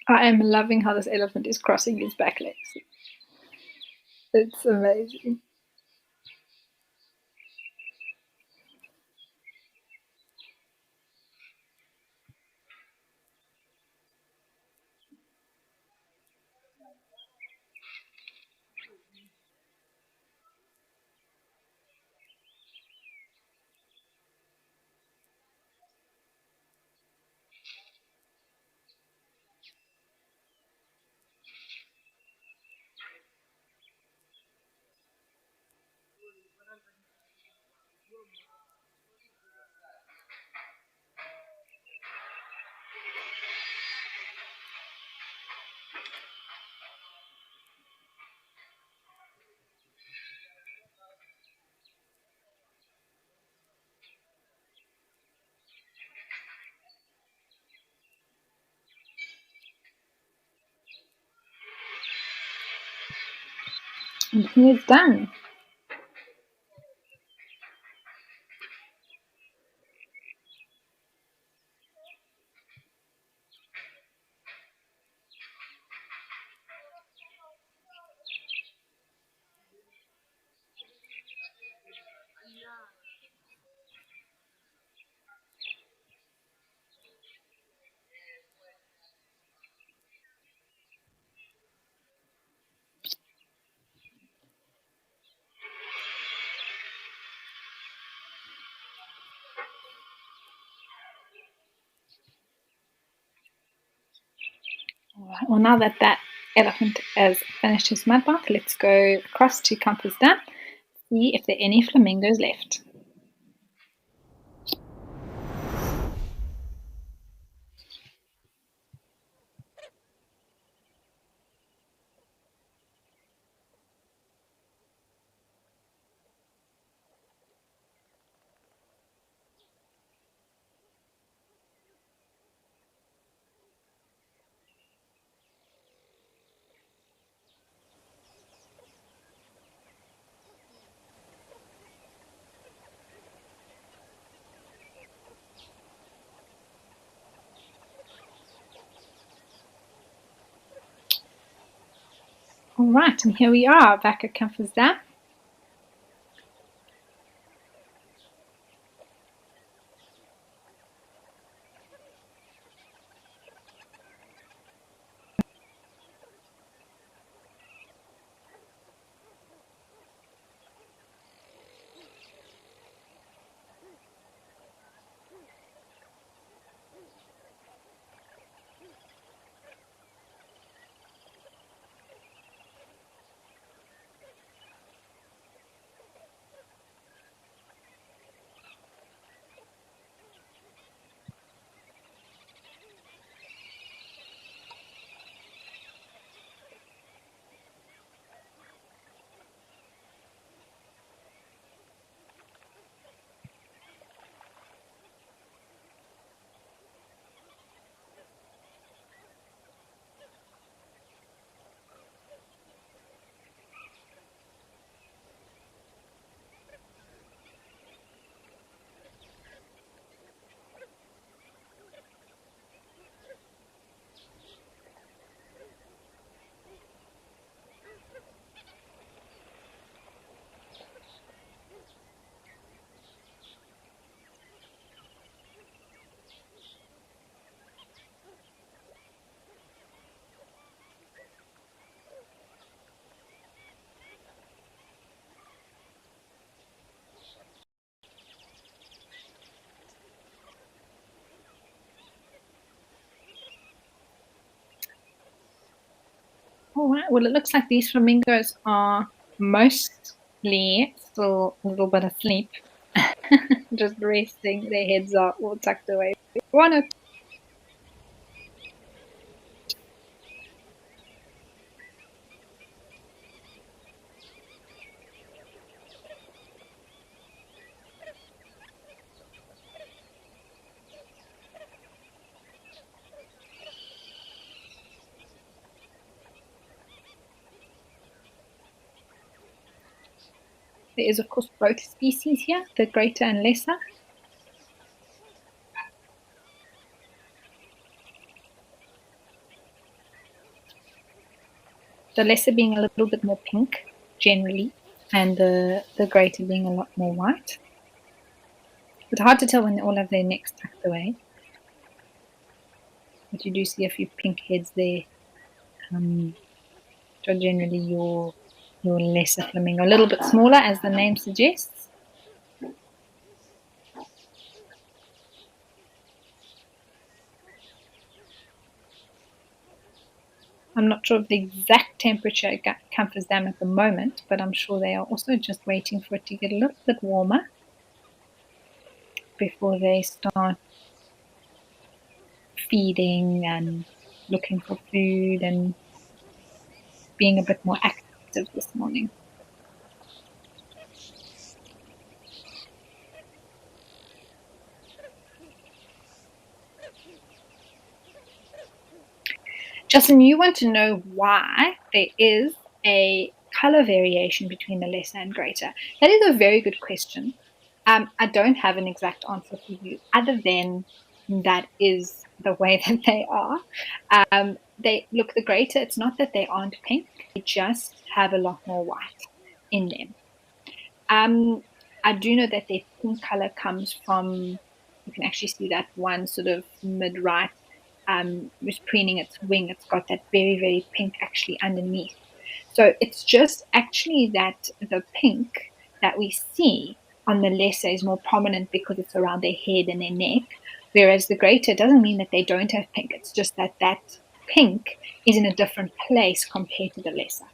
[SPEAKER 1] I am loving how this elephant is crossing his back legs. It's amazing. And he is done. All right, well, now that that elephant has finished his mud bath, let's go across to Campus Dam, see if there are any flamingos left. All right, and here we are back at Campus Dam. All right, well, it looks like these flamingos are mostly still a little bit asleep, just resting. Their heads are all tucked away. One There is, of course, both species here, the greater and lesser. the lesser being a little bit more pink generally, and the greater being a lot more white. It's hard to tell when they all have their necks tucked away. But you do see a few pink heads there. So generally your lesser flamingo, a little bit smaller as the name suggests. I'm not sure of the exact temperature at Comfort's Dam at the moment, but I'm sure they are also just waiting for it to get a little bit warmer before they start feeding and looking for food and being a bit more active this morning. Justin, you want to know why there is a color variation between the lesser and greater. That is a very good question. I don't have an exact answer for you other than that is the way that they are. The greater, it's not that they aren't pink, they just have a lot more white in them. I do know that their pink color comes from, you can actually see that one sort of mid-right, was preening its wing. It's got that very, very pink actually underneath. So it's just actually that the pink that we see on the lesser is more prominent because it's around their head and their neck, whereas the greater doesn't mean that they don't have pink. It's just that that pink is in a different place compared to the lesser.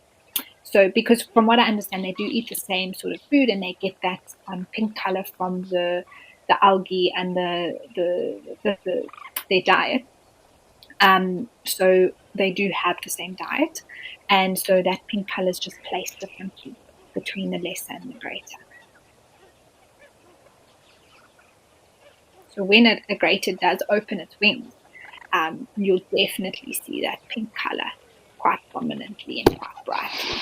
[SPEAKER 1] So, because from what I understand, they do eat the same sort of food, and they get that pink color from the algae and their diet. So they do have the same diet, and so that pink color is just placed differently between the lesser and the greater. So when a greater does open its wings, you'll definitely see that pink color quite prominently and quite brightly.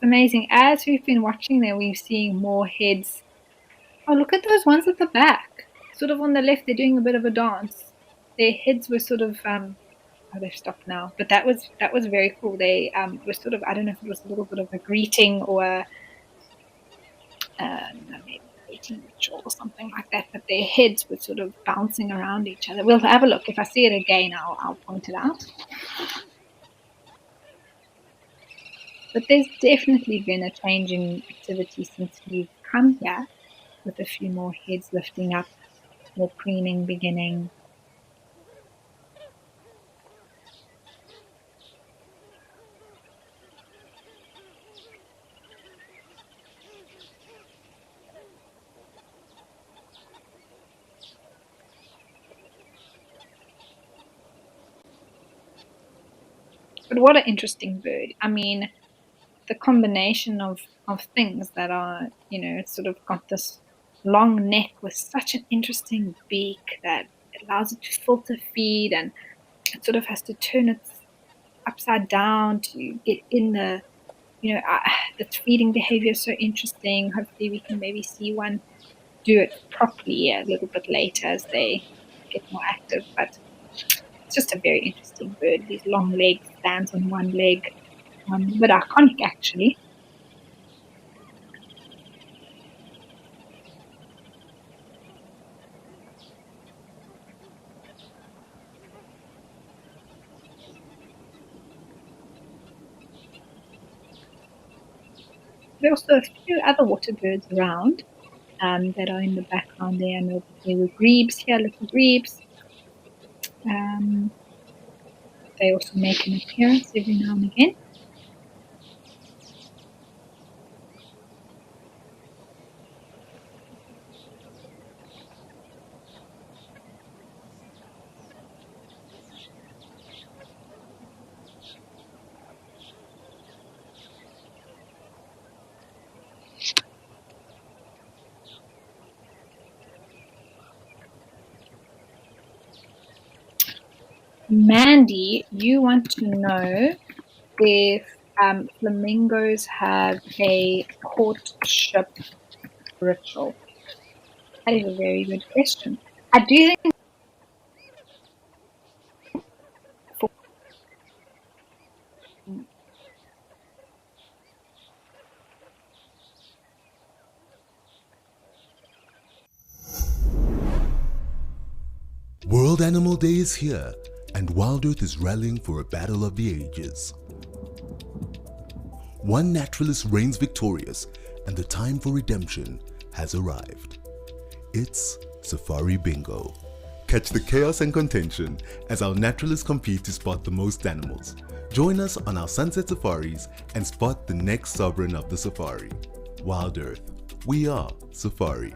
[SPEAKER 1] Amazing. As we've been watching there, we're seeing more heads. Oh, look at those ones at the back. Sort of on the left, they're doing a bit of a dance. Their heads were sort of, oh, they've stopped now. But that was very cool. They were sort of, I don't know if it was a little bit of a greeting or maybe a mating ritual or something like that. But their heads were sort of bouncing around each other. We'll have a look. If I see it again, I'll point it out. But there's definitely been a change in activity since we've come here, with a few more heads lifting up, more preening beginning. But what an interesting bird. I mean, the combination of things that are, it's sort of got this long neck with such an interesting beak that allows it to filter feed, and it sort of has to turn it upside down to get in the, its feeding behavior is so interesting. Hopefully we can maybe see one do it properly a little bit later as they get more active, but it's just a very interesting bird. These long legs, stands on one leg, but iconic actually. There are also a few other water birds around that are in the background there. I know there were grebes here, little grebes. They also make an appearance every now and again. Mandy, you want to know if Flamingos have a courtship ritual? That is a very good question. I do think for
[SPEAKER 2] World Animal Day is here, and WildEarth is rallying for a battle of the ages. One naturalist reigns victorious, and the time for redemption has arrived. It's Safari Bingo. Catch the chaos and contention as our naturalists compete to spot the most animals. Join us on our sunset safaris and spot the next sovereign of the safari. WildEarth, we are Safari.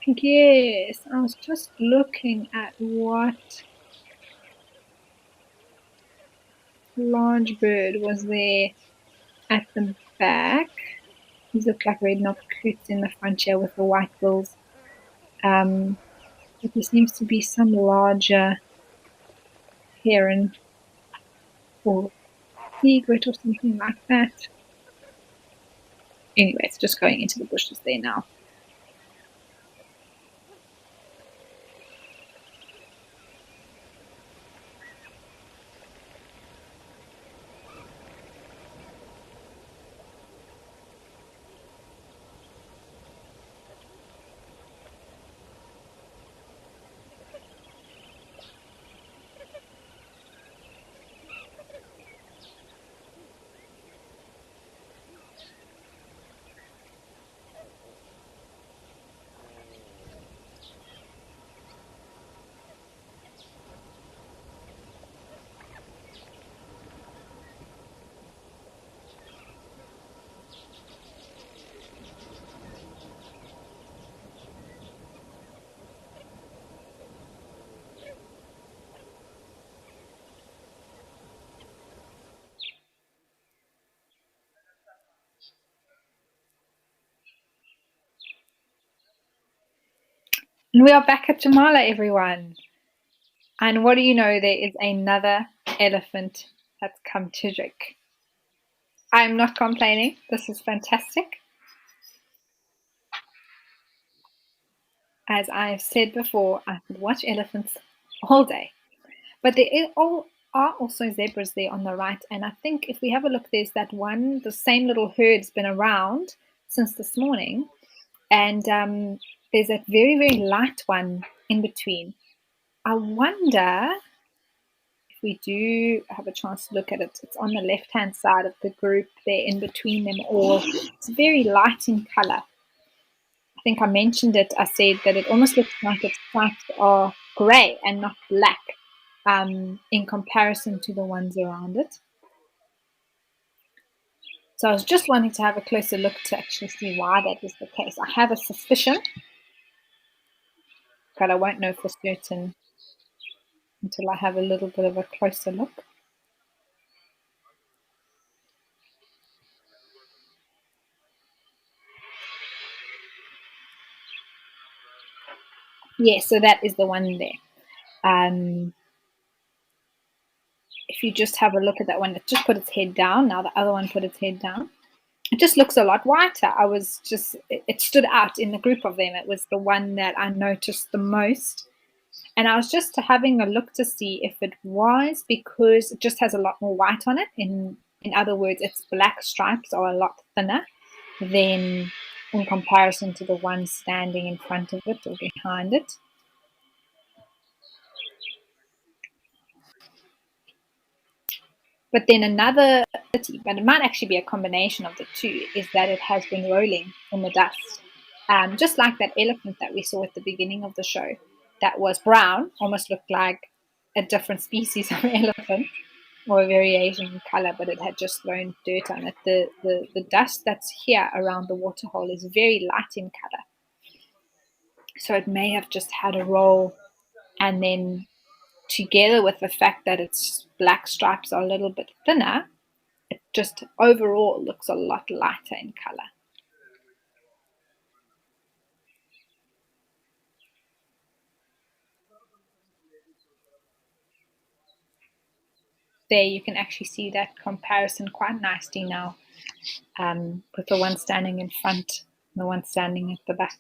[SPEAKER 1] yes, I was just looking at what large bird was there at the back. These look like red-knobbed coots in the front here with the white bills. But there seems to be some larger heron or egret or something like that. Anyway, it's just going into the bushes there now. And we are back at Jamala, everyone. And what do you know? There is another elephant that's come to drink. I'm not complaining. This is fantastic. As I've said before, I could watch elephants all day. But there are also zebras there on the right, and I think if we have a look, there's that one, the same little herd's been around since this morning, and there's that very, very light one in between. I wonder if we do have a chance to look at it. It's on the left-hand side of the group there in between them all. It's very light in color. I think I mentioned it. I said that it almost looks like its stripes are gray and not black in comparison to the ones around it. So I was just wanting to have a closer look to actually see why that was the case. I have a suspicion, but I won't know for certain until I have a little bit of a closer look. Yeah, so that is the one there. If you just have a look at that one, it just put its head down. Now the other one put its head down. It just looks a lot whiter. It stood out in the group of them. It was the one that I noticed the most. And I was just having a look to see if it was because it just has a lot more white on it. In other words, its black stripes are a lot thinner than in comparison to the one standing in front of it or behind it. But then another, but it might actually be a combination of the two, is that it has been rolling in the dust. Just like that elephant that we saw at the beginning of the show that was brown, almost looked like a different species of elephant or a variation in color, but it had just thrown dirt on it. The dust that's here around the waterhole is very light in color. So it may have just had a roll, and then together with the fact that its black stripes are a little bit thinner, it just overall looks a lot lighter in color. There you can actually see that comparison quite nicely now, with the one standing in front and the one standing at the back.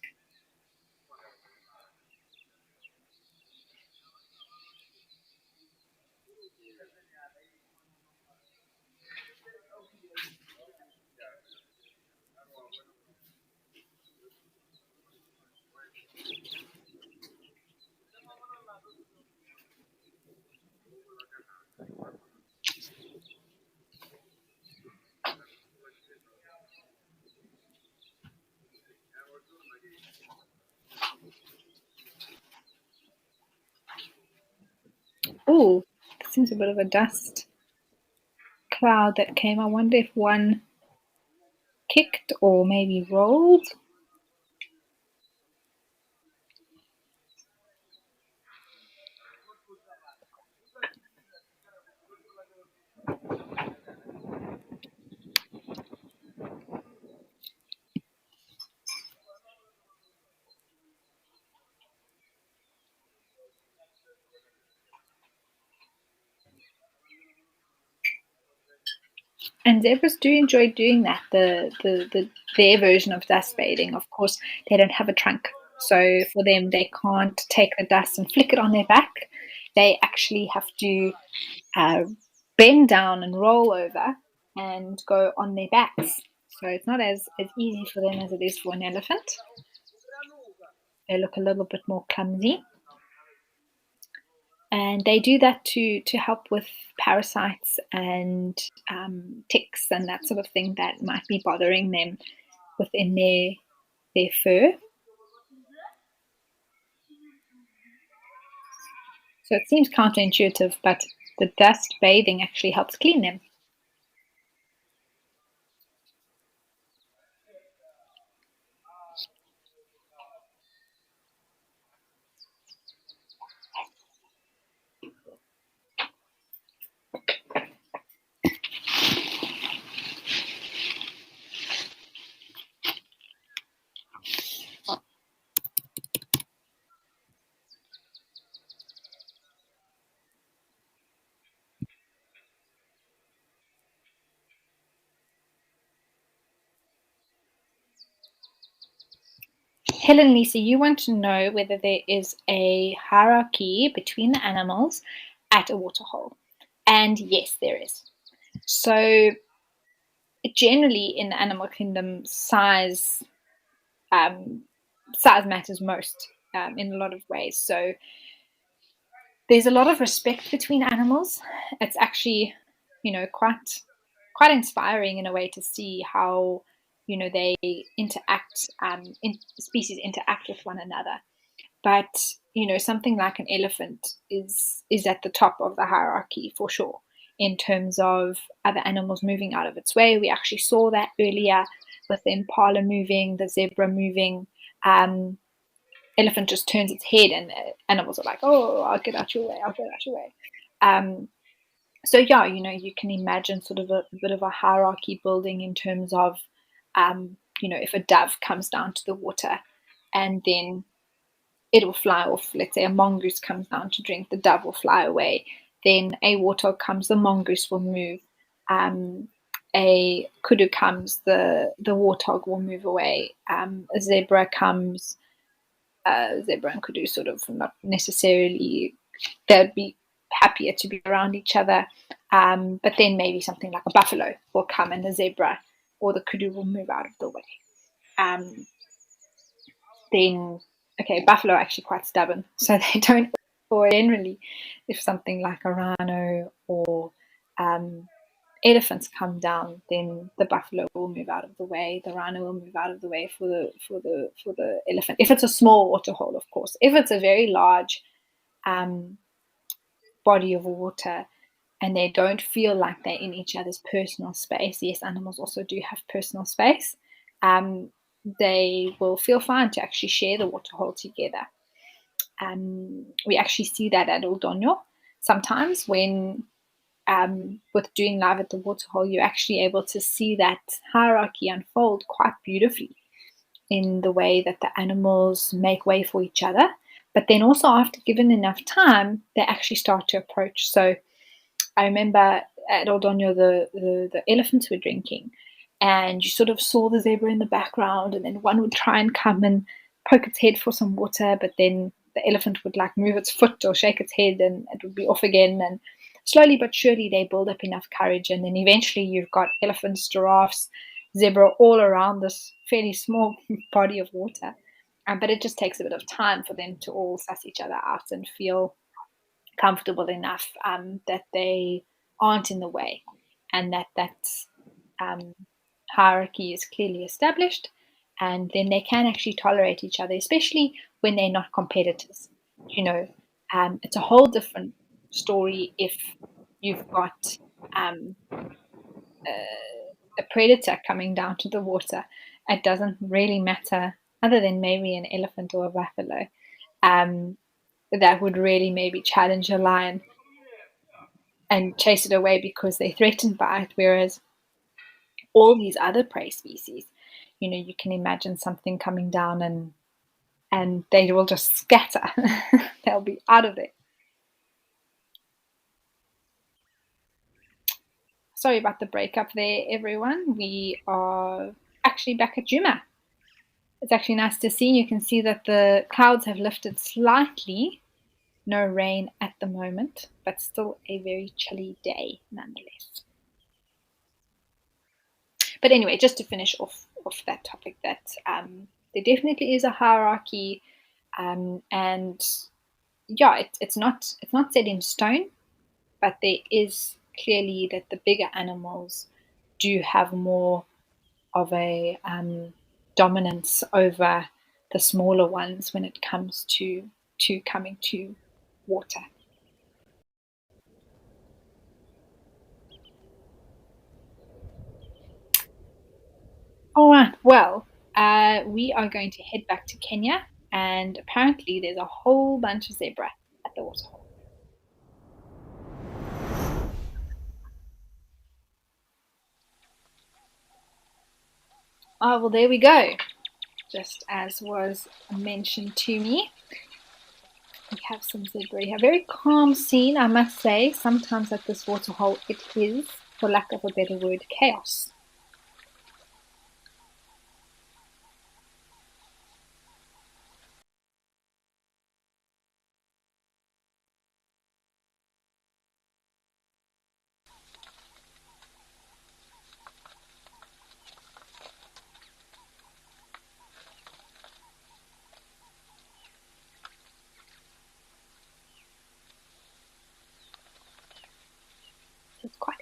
[SPEAKER 1] Oh, there seems a bit of a dust cloud that came. I wonder if one kicked or maybe rolled. And zebras do enjoy doing that. Their version of dust bathing, of course, they don't have a trunk, so for them, they can't take the dust and flick it on their back. They actually have to uh, bend down and roll over and go on their backs. So it's not as easy for them as it is for an elephant. They look a little bit more clumsy. And they do that to help with parasites and ticks and that sort of thing that might be bothering them within their fur. So it seems counterintuitive, but the dust bathing actually helps clean them. Helen, Lisa, you want to know whether there is a hierarchy between the animals at a waterhole. And yes, there is. So generally in the animal kingdom, size matters most in a lot of ways. So there's a lot of respect between animals. It's actually, quite inspiring in a way to see how, they interact, species interact with one another. But something like an elephant is at the top of the hierarchy for sure in terms of other animals moving out of its way. We actually saw that earlier with the impala moving, the zebra moving. Elephant just turns its head, and animals are like, "Oh, I'll get out your way! I'll get out your way." So yeah, you can imagine sort of a bit of a hierarchy building in terms of, if a dove comes down to the water, and then it will fly off. Let's say a mongoose comes down to drink, the dove will fly away. Then a warthog comes, the mongoose will move. A kudu comes, the warthog will move away. A zebra comes, zebra and kudu sort of not necessarily, they'd be happier to be around each other. But then maybe something like a buffalo will come, and the zebra or the kudu will move out of the way. Then, okay, buffalo are actually quite stubborn, so they don't. Or generally, if something like a rhino or elephants come down, then the buffalo will move out of the way. The rhino will move out of the way for the elephant. If it's a small waterhole, of course. If it's a very large body of water, and they don't feel like they're in each other's personal space. Yes, animals also do have personal space. They will feel fine to actually share the waterhole together. We actually see that at Oldonyo sometimes when, with doing live at the waterhole, you're actually able to see that hierarchy unfold quite beautifully in the way that the animals make way for each other. But then also, after given enough time, they actually start to approach. So I remember at Oldonyo, the elephants were drinking, and you sort of saw the zebra in the background, and then one would try and come and poke its head for some water, but then the elephant would like move its foot or shake its head, and it would be off again. And slowly but surely, they build up enough courage, and then eventually you've got elephants, giraffes, zebra all around this fairly small body of water. But it just takes a bit of time for them to all suss each other out and feel comfortable enough that they aren't in the way, and that hierarchy is clearly established, and then they can actually tolerate each other, especially when they're not competitors. It's a whole different story if you've got a predator coming down to the water. It doesn't really matter, other than maybe an elephant or a buffalo. That would really maybe challenge a lion and chase it away because they're threatened by it. Whereas all these other prey species, you can imagine something coming down and they will just scatter. They'll be out of there. Sorry about the breakup there, everyone. We are actually back at Juma. It's actually nice to see. You can see that the clouds have lifted slightly. No rain at the moment, but still a very chilly day nonetheless. But anyway, just to finish off that topic, that there definitely is a hierarchy, and yeah, it's not set in stone, but there is clearly that the bigger animals do have more of a dominance over the smaller ones when it comes to coming to water. All right, well, we are going to head back to Kenya, and apparently there's a whole bunch of zebra at the waterhole. Oh, well, there we go. Just as was mentioned to me, we have some zebra here. Very calm scene, I must say. Sometimes at this waterhole, it is, for lack of a better word, chaos.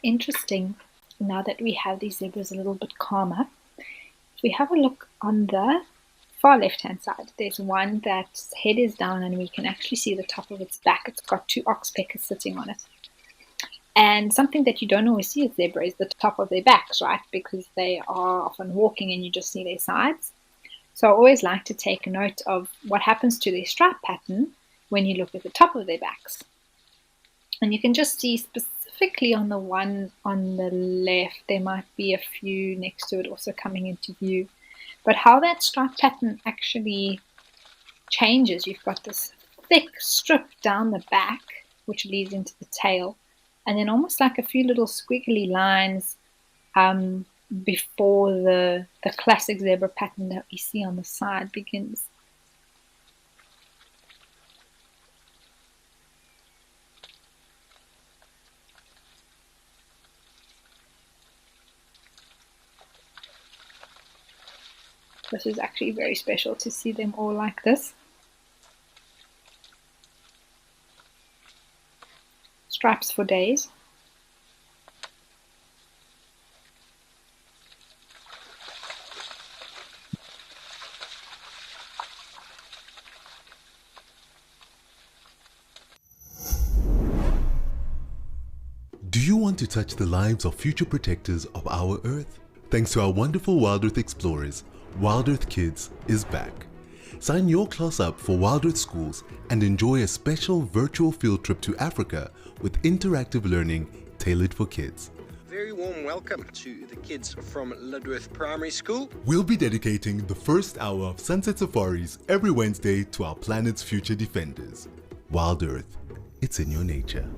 [SPEAKER 1] interesting now that we have these zebras a little bit calmer. If we have a look on the far left-hand side, there's one that's head is down and we can actually see the top of its back. It's got two oxpeckers sitting on it. And something that you don't always see with zebra is the top of their backs, right? Because they are often walking and you just see their sides. So I always like to take a note of what happens to their stripe pattern when you look at the top of their backs. And you can just see specifically on the one on the left, there might be a few next to it also coming into view. But how that stripe pattern actually changes, you've got this thick strip down the back, which leads into the tail, and then almost like a few little squiggly lines before the classic zebra pattern that we see on the side begins. This is actually very special to see them all like this. Stripes for days.
[SPEAKER 2] Do you want to touch the lives of future protectors of our Earth? Thanks to our wonderful WildEarth explorers, WildEarth Kids is back. Sign your class up for WildEarth schools and enjoy a special virtual field trip to Africa with interactive learning tailored for kids.
[SPEAKER 4] Very warm welcome to the kids from WildEarth Primary School.
[SPEAKER 2] We'll be dedicating the first hour of sunset safaris every Wednesday to our planet's future defenders. WildEarth, it's in your nature.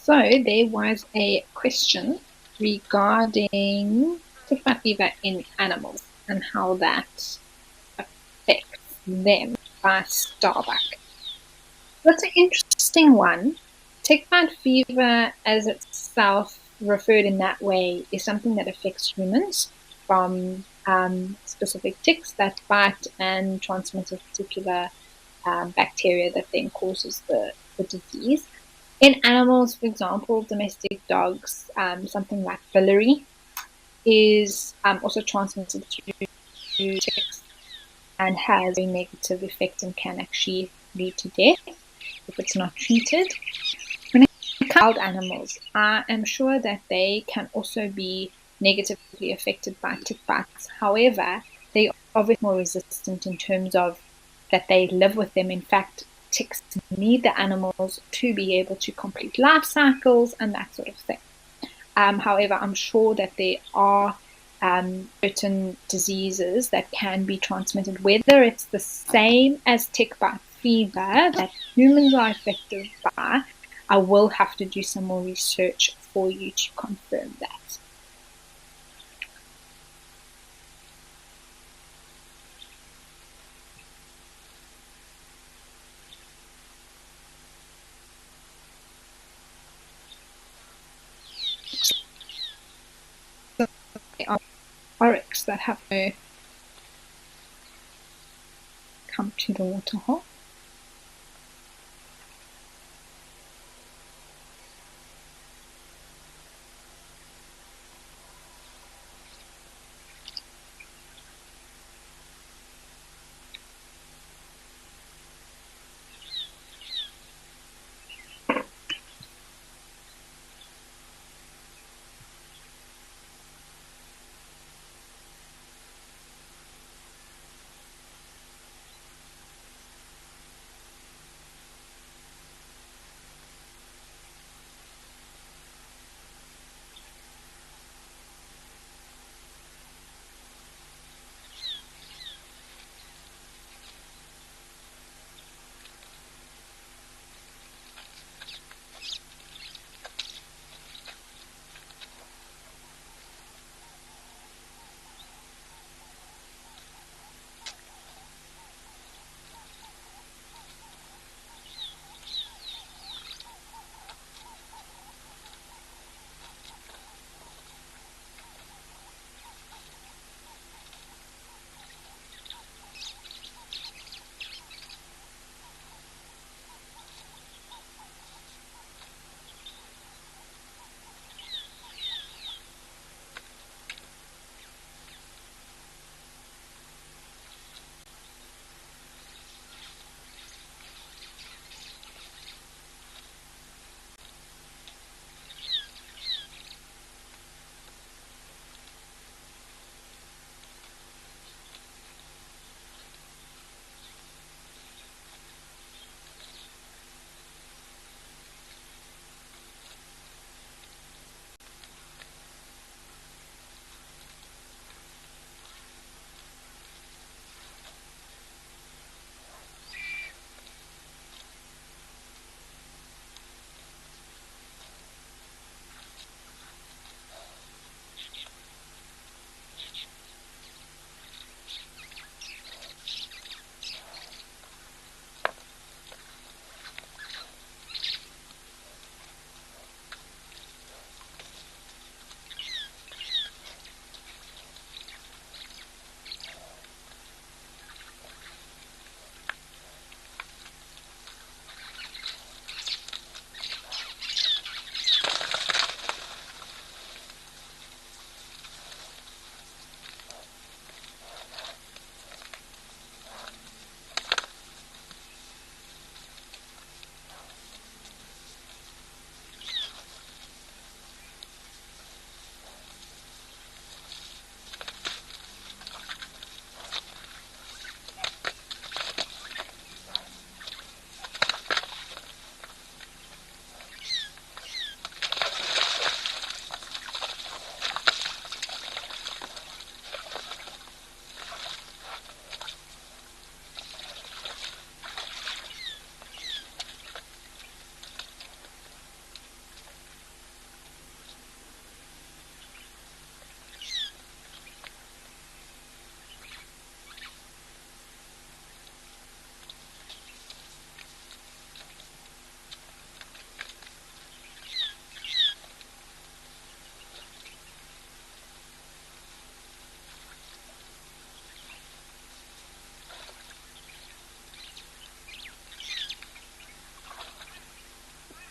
[SPEAKER 1] So there was a question regarding tick bite fever in animals and how that affects them by Starbuck. That's an interesting one. Tick bite fever, as itself referred in that way, is something that affects humans from specific ticks that bite and transmit a particular bacteria that then causes the disease. In animals, for example, domestic dogs, something like biliary is also transmitted through ticks and has a negative effect and can actually lead to death if it's not treated. When it comes to wild animals, I am sure that they can also be negatively affected by tick bites. However, they are a bit more resistant in terms of that they live with them. In fact, ticks need the animals to be able to complete life cycles and that sort of thing. However, I'm sure that there are certain diseases that can be transmitted, whether it's the same as tick bite fever that humans are affected by. I will have to do some more research for you to confirm that. There are oryx that have to come to the waterhole.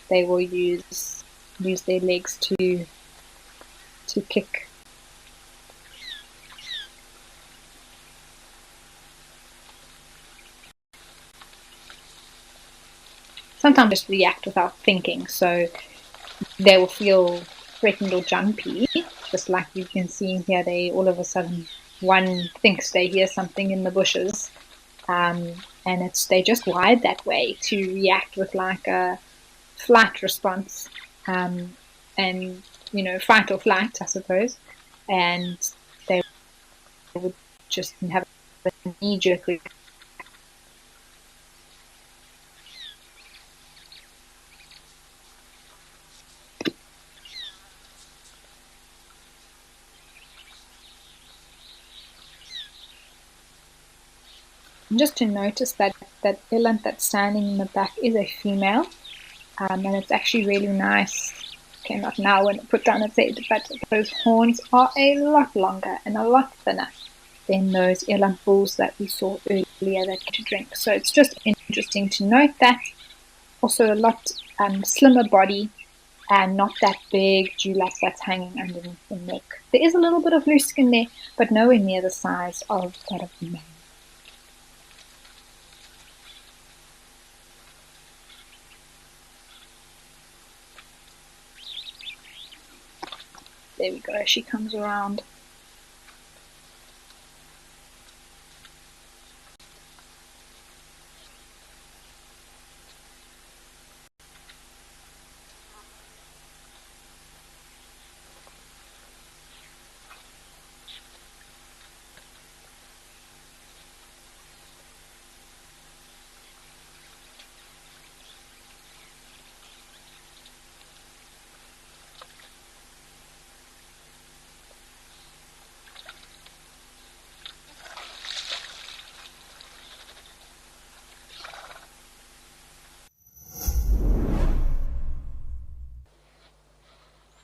[SPEAKER 1] they will use their legs to kick. Sometimes just react without thinking, so they will feel threatened or jumpy, just like you can see here. They all of a sudden, one thinks they hear something in the bushes, and they just wired that way to react with like a flight response, and fight or flight, I suppose, and they would just have an knee-jerk reaction. And just to notice that eland that's standing in the back is a female, and it's actually really nice. Okay, not now when it put down its head, but those horns are a lot longer and a lot thinner than those eland bulls that we saw earlier that get to drink. So it's just interesting to note that. Also a lot slimmer body, and not that big dewlap that's hanging underneath the neck. There is a little bit of loose skin there, but nowhere near the size of that of the male. There we go, she comes around.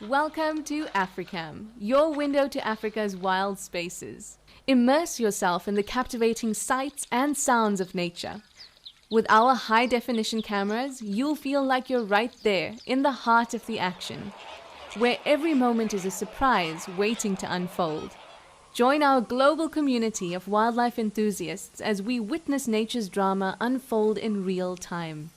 [SPEAKER 5] Welcome to Africam, your window to Africa's wild spaces. Immerse yourself in the captivating sights and sounds of nature. With our high-definition cameras, you'll feel like you're right there, in the heart of the action, where every moment is a surprise waiting to unfold. Join our global community of wildlife enthusiasts as we witness nature's drama unfold in real time.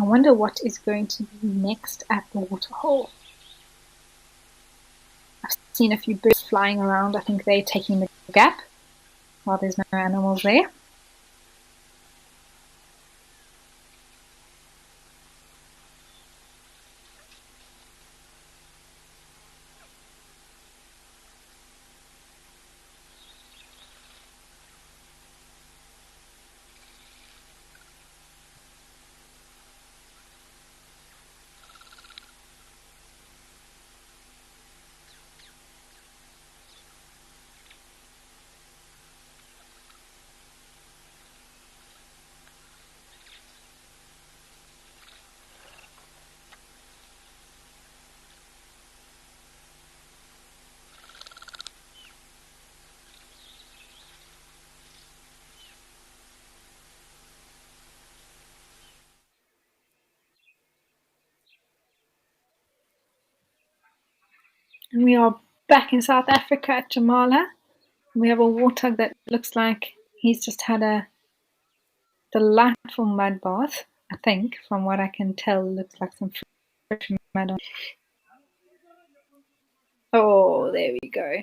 [SPEAKER 1] I wonder what is going to be next at the Waterhole. I've seen a few birds flying around. I think they're taking the gap while there's no animals there. And we are back in South Africa at Jamala. We have a warthog that looks like he's just had a delightful mud bath. I think, from what I can tell, looks like some fresh mud on. Oh, there we go.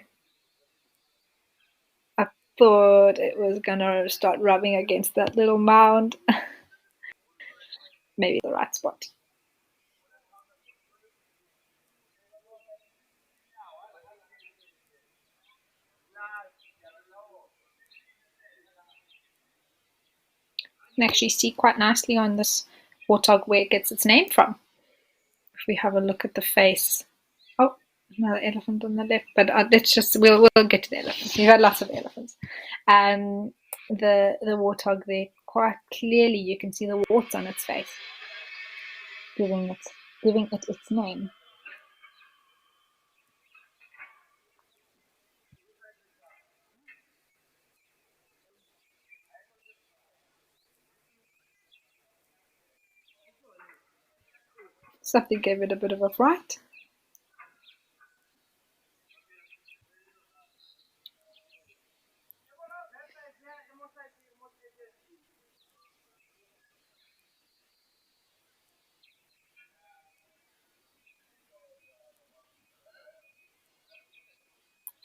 [SPEAKER 1] I thought it was gonna start rubbing against that little mound. Maybe the right spot. You can actually see quite nicely on this warthog where it gets its name from. If we have a look at the face. Oh, another elephant on the left, but let's just we'll get to the elephants. We've had lots of elephants. The warthog there, quite clearly you can see the warts on its face, giving it its name. Something gave it a bit of a fright.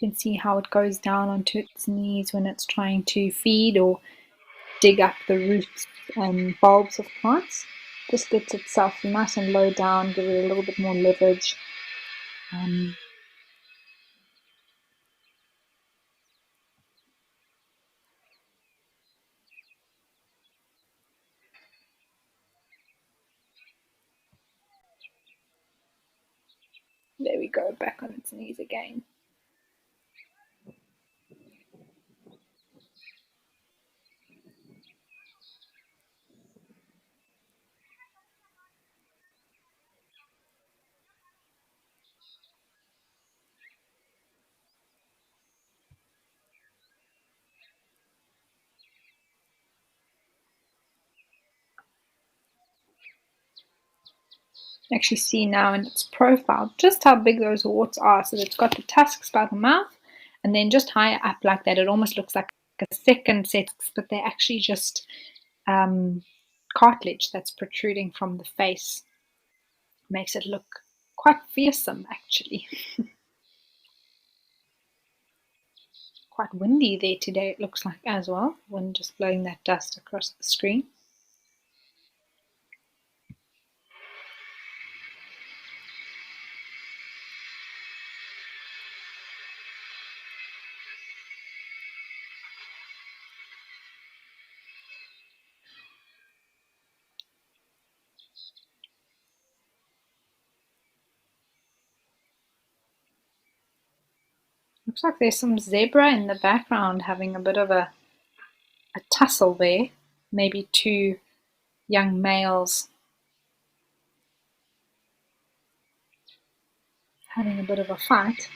[SPEAKER 1] You can see how it goes down onto its knees when it's trying to feed or dig up the roots and bulbs of plants. Just gets itself nice and low down, give it a little bit more leverage. There we go, back on its knees again. Actually see now in its profile just how big those warts are. So it's got the tusks by the mouth, and then just higher up like that, it almost looks like a second set, but they're actually just cartilage that's protruding from the face. Makes it look quite fearsome, actually. Quite windy there today, it looks like, as well. Wind just blowing that dust across the screen. Looks like there's some zebra in the background having a bit of a tussle there. Maybe two young males having a bit of a fight.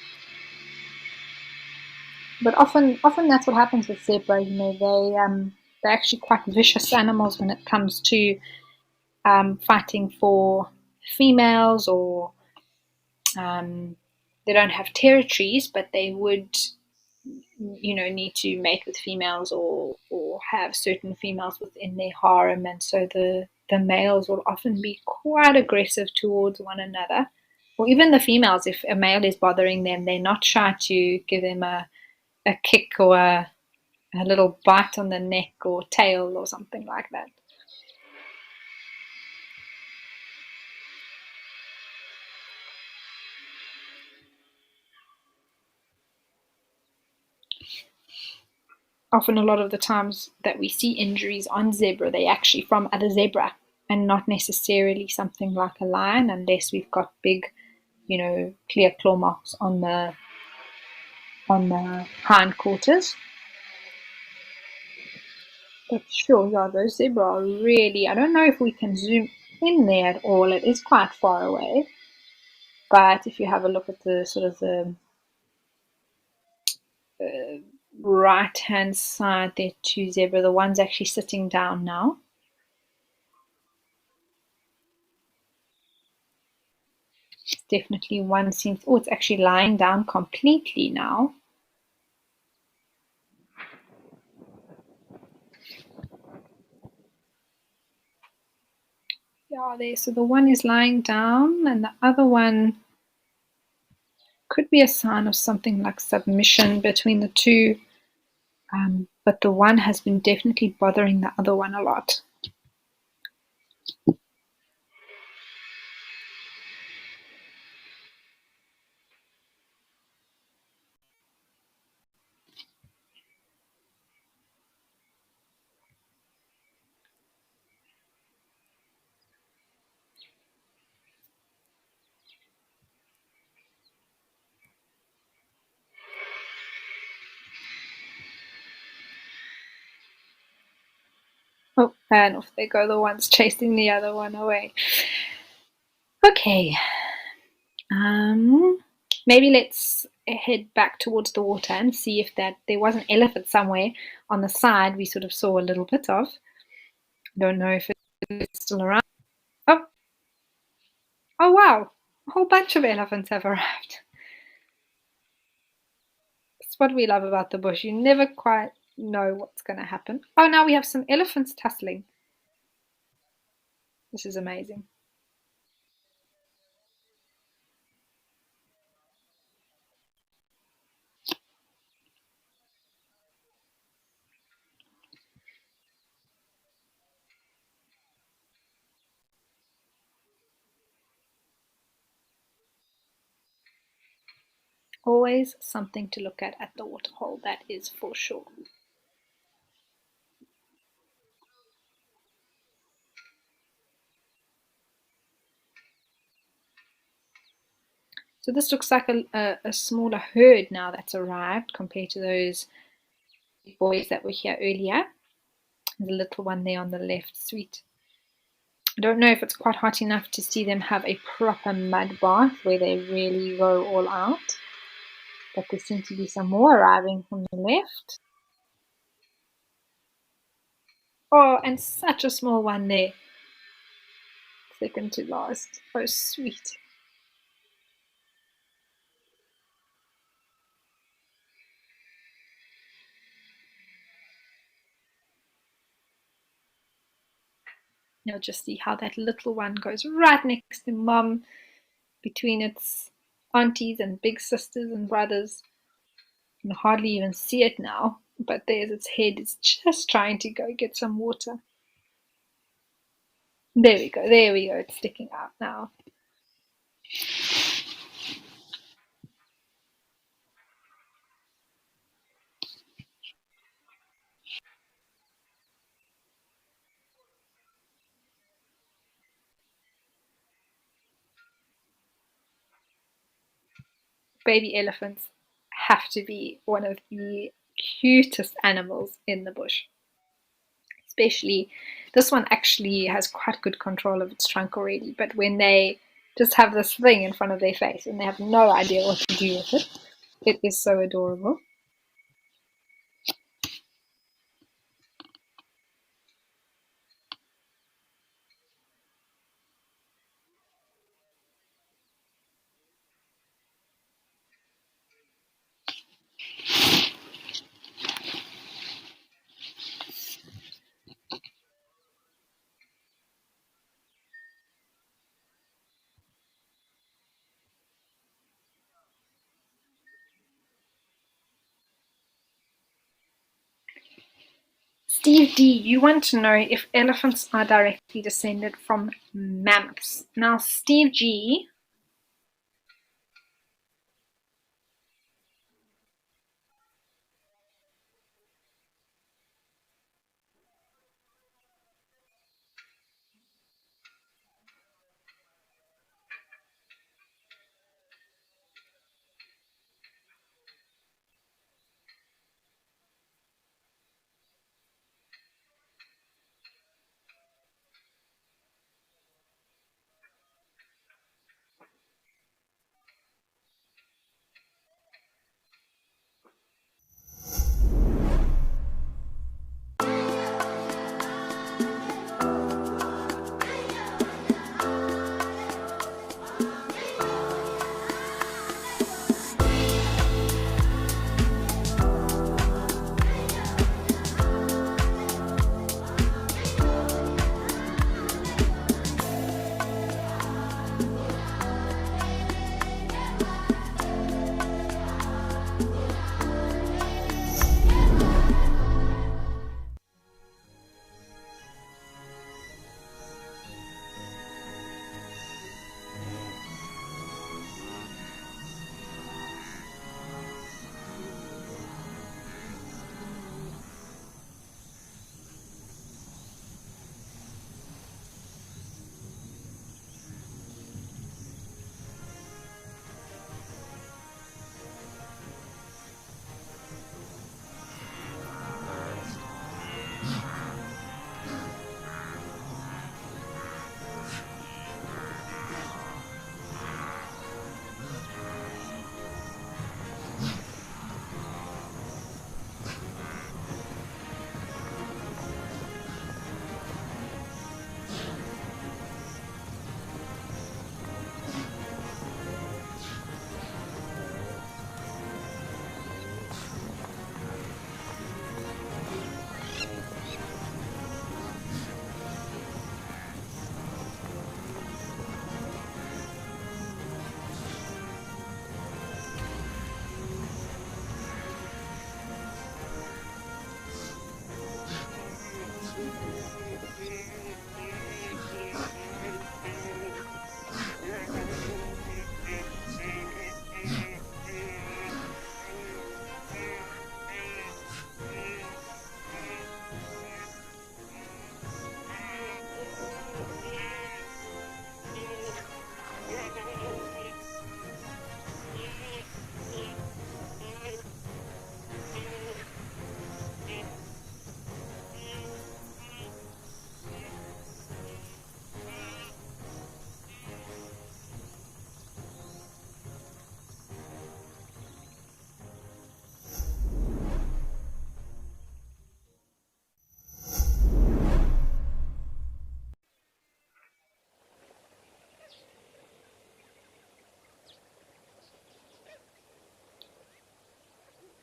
[SPEAKER 1] But often that's what happens with zebra. You know, they're actually quite vicious animals when it comes to fighting for females, or they don't have territories, but they would, need to mate with females or have certain females within their harem, and so the males will often be quite aggressive towards one another, or even the females. If a male is bothering them, they're not shy to give him a kick or a little bite on the neck or tail or something like that. Often a lot of the times that we see injuries on zebra, they're actually from other zebra and not necessarily something like a lion, unless we've got big, clear claw marks on the hindquarters. But sure, yeah, those zebra are really, I don't know if we can zoom in there at all. It is quite far away. But if you have a look at the sort of the right hand side, there are two zebra. The one's actually sitting down now. It's definitely one seems, oh, it's actually lying down completely now. Yeah, there. So the one is lying down, and the other one could be a sign of something like submission between the two. But the one has been definitely bothering the other one a lot. Oh, and off they go, the one's chasing the other one away. Okay. Maybe let's head back towards the water and see if there was an elephant somewhere on the side we sort of saw a little bit of. Don't know if it's still around. Oh, wow. A whole bunch of elephants have arrived. It's what we love about the bush. You never quite know what's going to happen. Oh, now we have some elephants tussling. This is amazing. Always something to look at the waterhole, that is for sure. So this looks like a smaller herd now that's arrived compared to those boys that were here earlier. There's a little one there on the left, sweet. I don't know if it's quite hot enough to see them have a proper mud bath where they really go all out. But there seem to be some more arriving from the left. Oh, and such a small one there. Second to last. Oh, sweet. You'll just see how that little one goes right next to mum, between its aunties and big sisters and brothers. You can hardly even see it now, but there's its head. It's just trying to go get some water. There we go, it's sticking out now. Baby elephants have to be one of the cutest animals in the bush. Especially, this one actually has quite good control of its trunk already, but when they just have this thing in front of their face and they have no idea what to do with it, it is so adorable. Steve D, you want to know if elephants are directly descended from mammoths. Now, Steve G,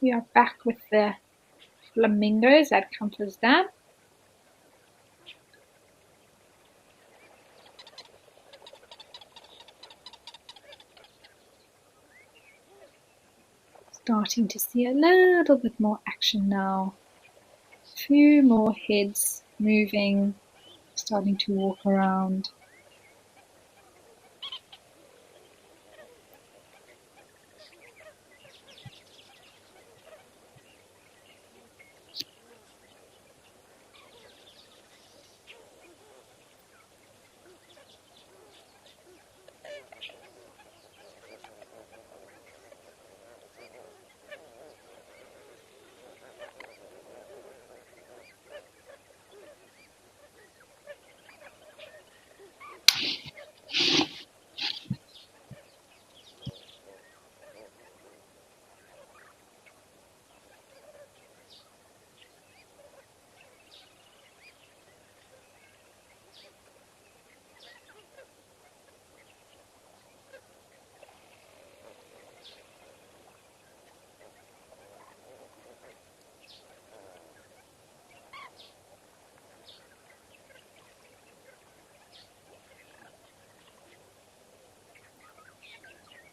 [SPEAKER 1] we are back with the flamingos at Campers Dam. Starting to see a little bit more action now. A few more heads moving, starting to walk around.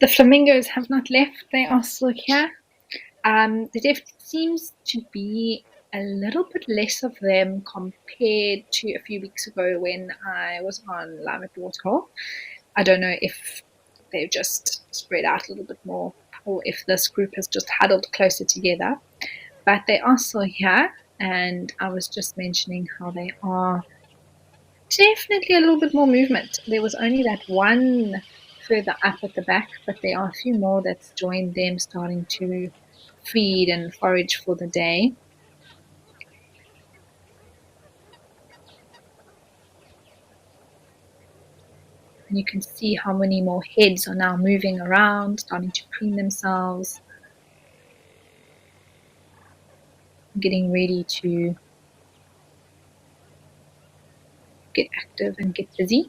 [SPEAKER 1] The flamingos have not left, they are still here. There definitely seems to be a little bit less of them compared to a few weeks ago when I was on Live at the Waterhole. I don't know if they've just spread out a little bit more or if this group has just huddled closer together. But they are still here, and I was just mentioning how they are definitely a little bit more movement. There was only that one further up at the back, but there are a few more that's joined them starting to feed and forage for the day. And you can see how many more heads are now moving around, starting to preen themselves, getting ready to get active and get busy.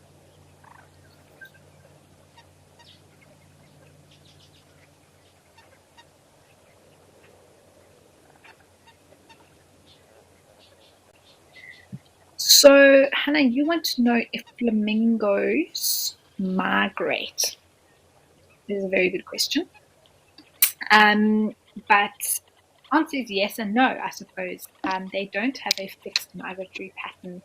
[SPEAKER 1] So, Hannah, you want to know if flamingos migrate? This is a very good question. But answer is yes and no, I suppose. They don't have a fixed migratory pattern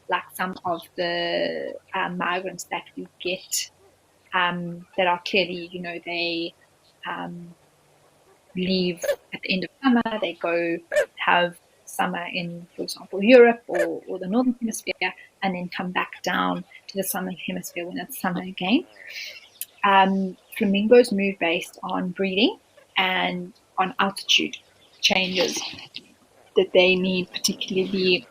[SPEAKER 1] like some of the migrants that we get that are clearly, they leave at the end of summer, they go have summer in, for example, Europe or the Northern Hemisphere, and then come back down to the Southern Hemisphere when it's summer again. Flamingos move based on breeding and on altitude changes that they need, particularly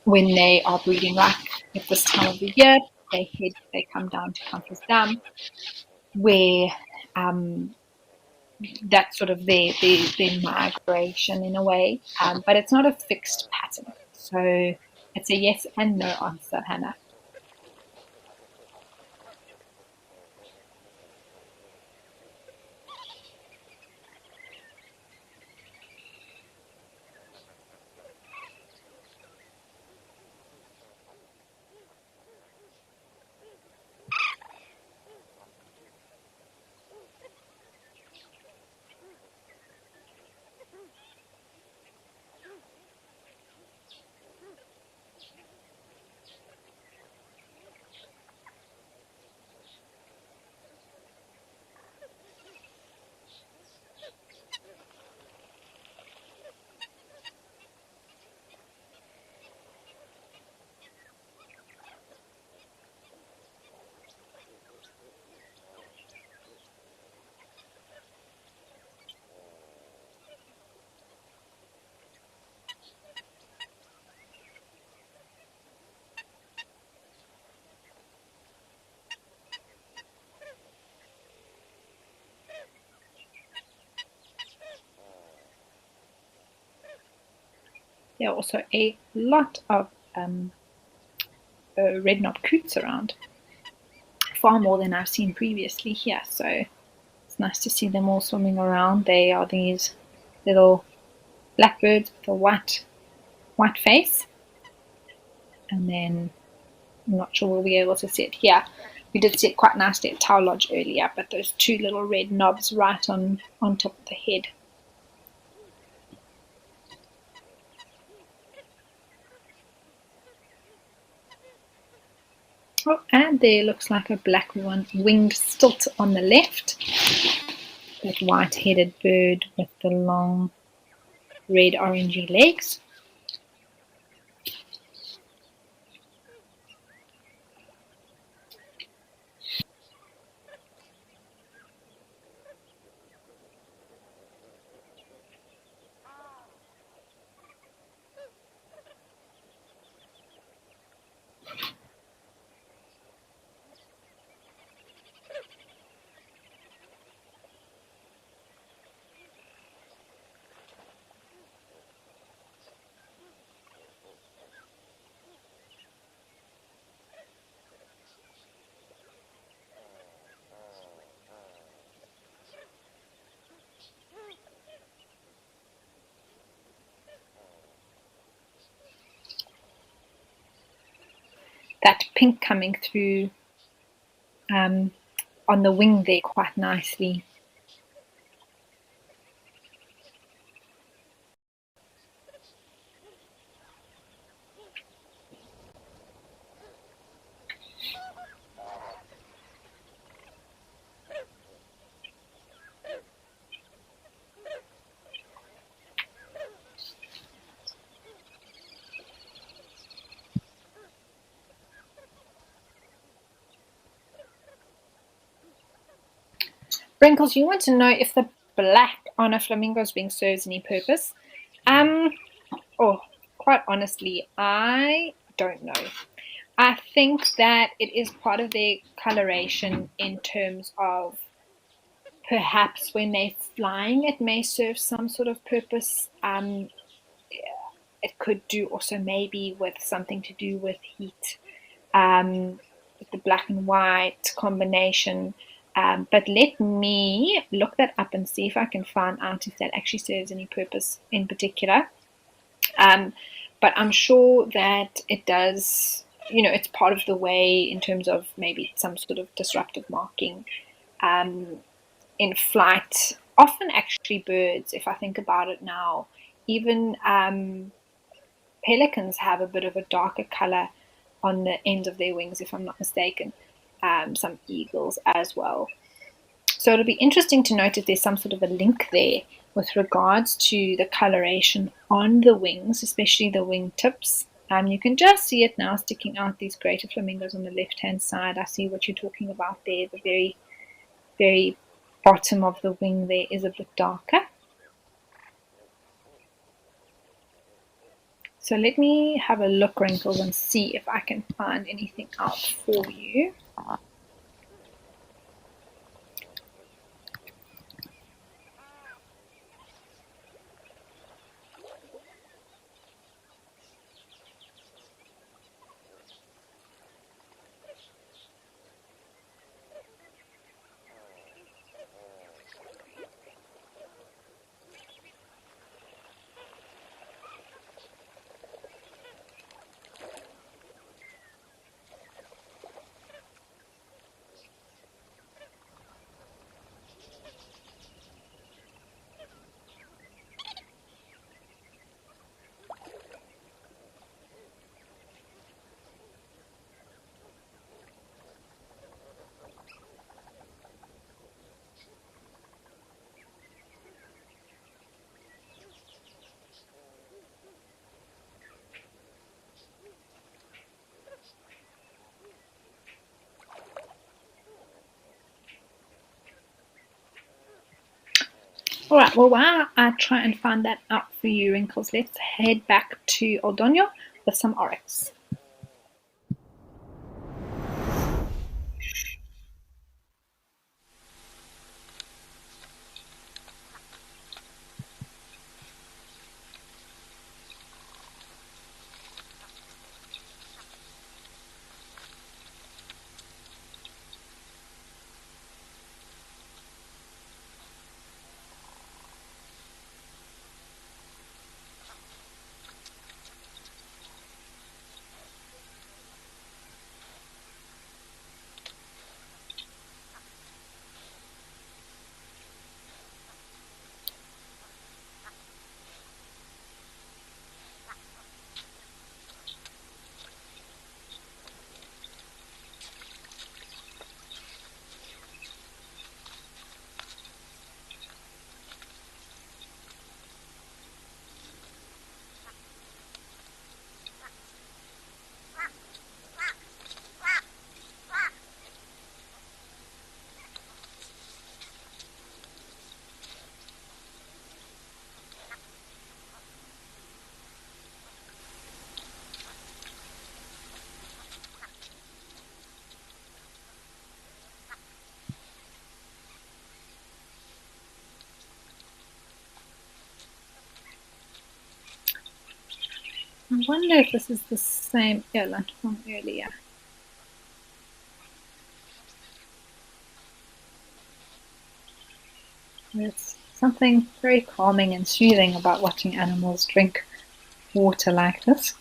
[SPEAKER 1] when they are breeding. Like at this time of the year, they come down to Campus Dam, where that's sort of their migration in a way, but it's not a fixed pattern. So it's a yes and no answer, Hannah. There are also a lot of red-knobbed coots around, far more than I've seen previously here. So it's nice to see them all swimming around. They are these little blackbirds with a white face, and then I'm not sure we'll be able to see it here. We did see it quite nicely at Tower Lodge earlier, but those two little red knobs right on top of the head. Oh, and there looks like a black winged stilt on the left. That white-headed bird with the long red-orangey legs. That pink coming through on the wing there quite nicely. Wrinkles, you want to know if the black on a flamingo's wing serves any purpose? Oh, quite honestly, I don't know. I think that it is part of their coloration in terms of perhaps when they're flying, it may serve some sort of purpose. It could do also maybe with something to do with heat, with the black and white combination. But let me look that up and see if I can find out if that actually serves any purpose in particular. But I'm sure that it does, it's part of the way in terms of maybe some sort of disruptive marking in flight. Often, actually, birds, if I think about it now, even pelicans have a bit of a darker color on the end of their wings, if I'm not mistaken. Some eagles as well. So it'll be interesting to note if there's some sort of a link there with regards to the coloration on the wings, especially the wing tips. You can just see it now sticking out, these greater flamingos on the left-hand side. I see what you're talking about there. The very, very bottom of the wing there is a bit darker. So let me have a look, Wrinkles, and see if I can find anything out for you. All right, well, while I try and find that out for you, Wrinkles, let's head back to Oldonyo with some oryx. I wonder if this is the same eland from earlier. There's something very calming and soothing about watching animals drink water like this.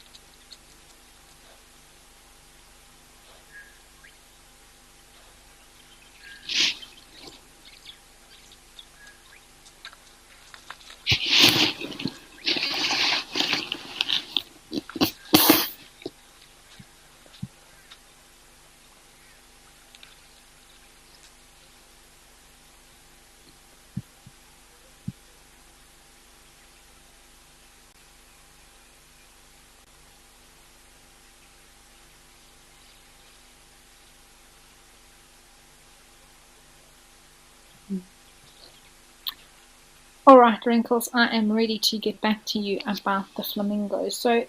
[SPEAKER 1] All right, Wrinkles, I am ready to get back to you about the flamingos. So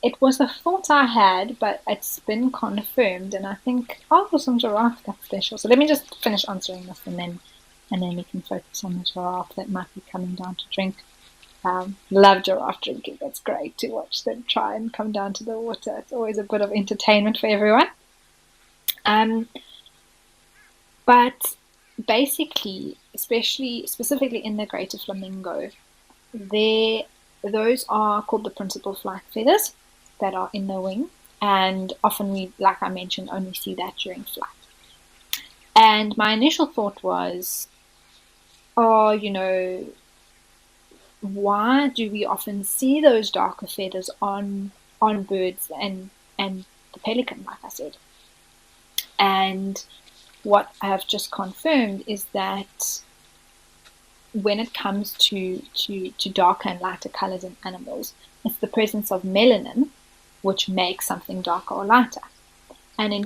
[SPEAKER 1] it was a thought I had, but it's been confirmed, and I think, oh, there's some giraffe that's special. So let me just finish answering this, and then we can focus on the giraffe that might be coming down to drink. Love giraffe drinking. It's great to watch them try and come down to the water. It's always a bit of entertainment for everyone. But basically, specifically in the greater flamingo, those are called the principal flight feathers that are in the wing, and often we, like I mentioned, only see that during flight. And my initial thought was, oh, why do we often see those darker feathers on birds and the pelican, like I said? And what I have just confirmed is that when it comes to darker and lighter colors in animals, it's the presence of melanin which makes something darker or lighter. And in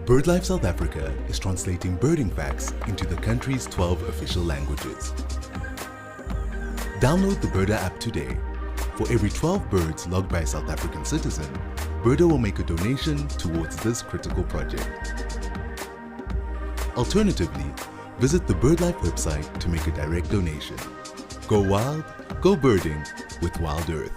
[SPEAKER 2] BirdLife South Africa is translating birding facts into the country's 12 official languages. Download the Birder app today. For every 12 birds logged by a South African citizen, Birder will make a donation towards this critical project. Alternatively, visit the BirdLife website to make a direct donation. Go wild, go birding with WildEarth.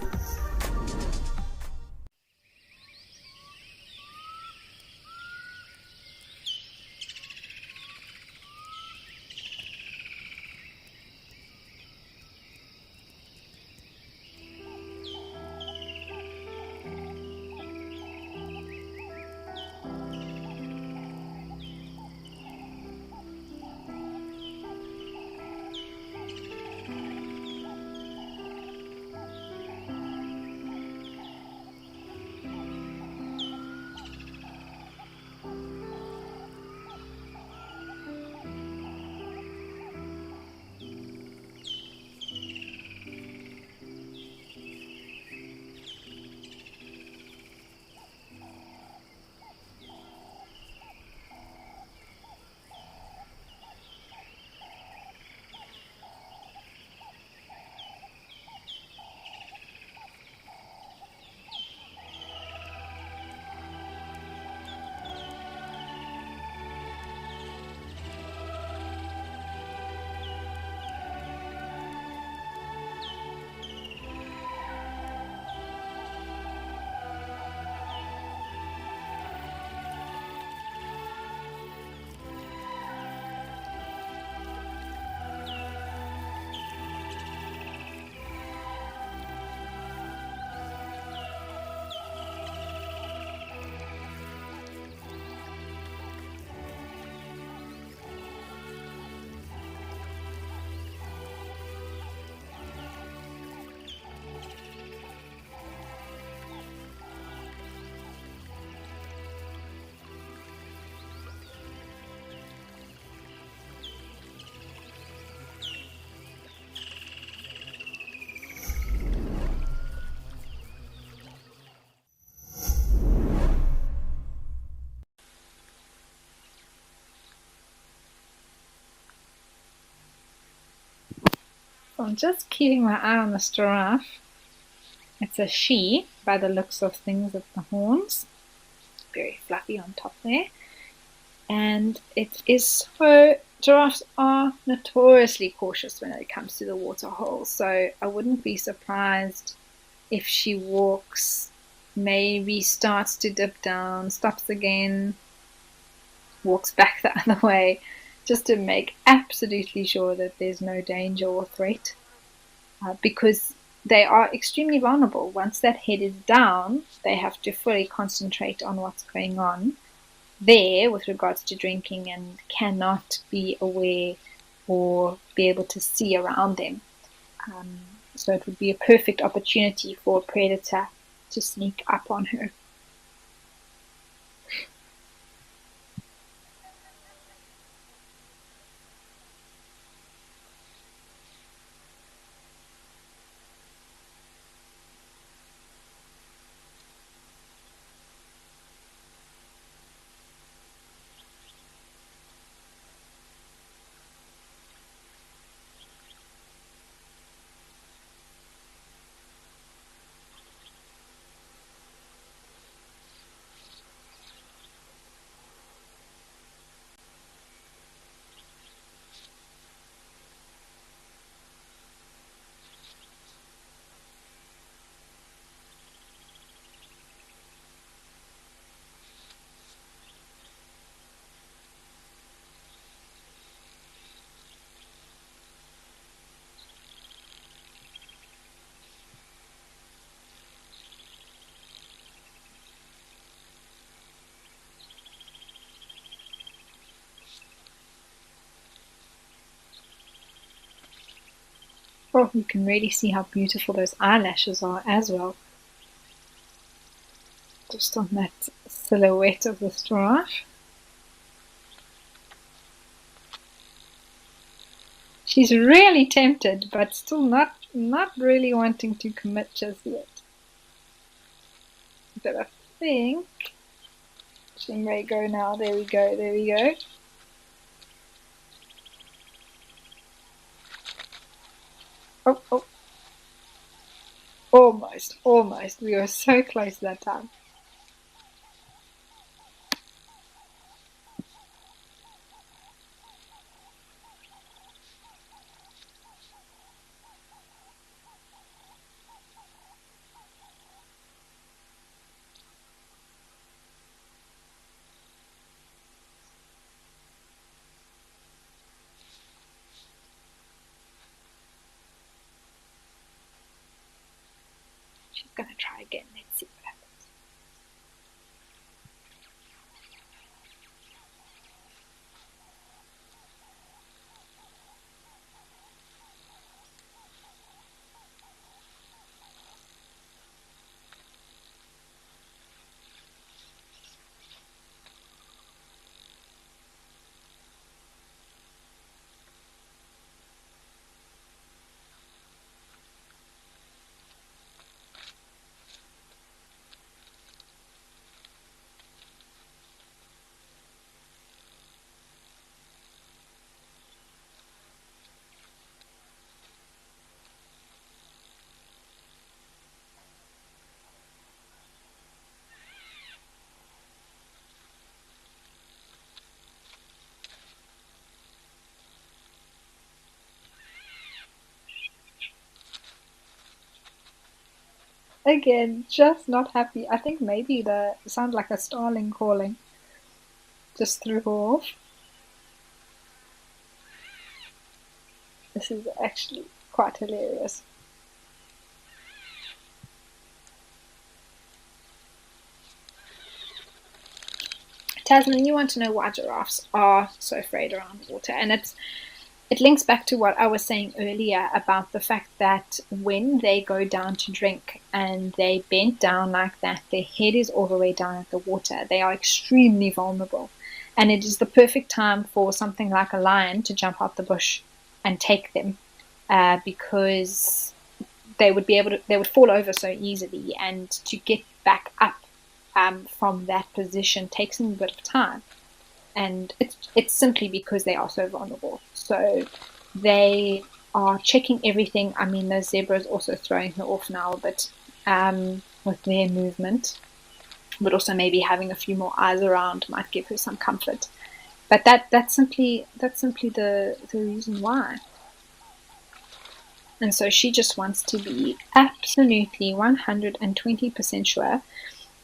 [SPEAKER 1] I'm just keeping my eye on this giraffe. It's a she by the looks of things with the horns. Very fluffy on top there. And it is so, giraffes are notoriously cautious when it comes to the waterhole. So I wouldn't be surprised if she walks, maybe starts to dip down, stops again, walks back the other way, just to make absolutely sure that there's no danger or threat, because they are extremely vulnerable. Once that head is down, they have to fully concentrate on what's going on there with regards to drinking and cannot be aware or be able to see around them. So it would be a perfect opportunity for a predator to sneak up on her. Oh, you can really see how beautiful those eyelashes are as well. Just on that silhouette of the giraffe. She's really tempted, but still not really wanting to commit just yet. But I think she may go now. There we go, there we go. Oh, oh. Almost, almost. We were so close that time. She's gonna try again. Let's see what happens. Again, just not happy. I think maybe the sound like a starling calling just threw her off. This is actually quite hilarious. Tasman, you want to know why giraffes are so afraid around water, and it links back to what I was saying earlier about the fact that when they go down to drink and they bend down like that, their head is all the way down at the water. They are extremely vulnerable, and it is the perfect time for something like a lion to jump out the bush and take them, because they would fall over so easily, and to get back up from that position takes them a bit of time. And it's simply because they are so vulnerable. So they are checking everything. I mean, the zebra is also throwing her off now a bit with their movement, but also maybe having a few more eyes around might give her some comfort. But that's simply the reason why. And so she just wants to be absolutely 120% sure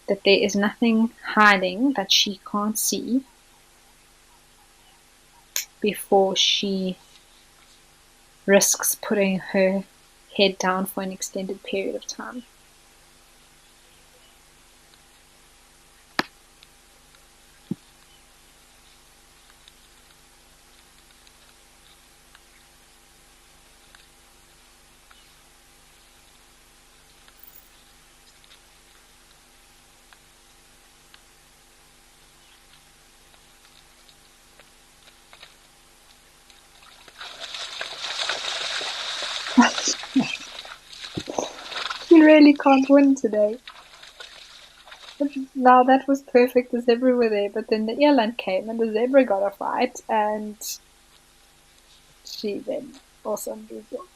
[SPEAKER 1] that there is nothing hiding that she can't see before she risks putting her head down for an extended period of time. She really can't win today. Now that was perfect, the zebra were there, but then the eland came and the zebra got a fight, and she then also moved on.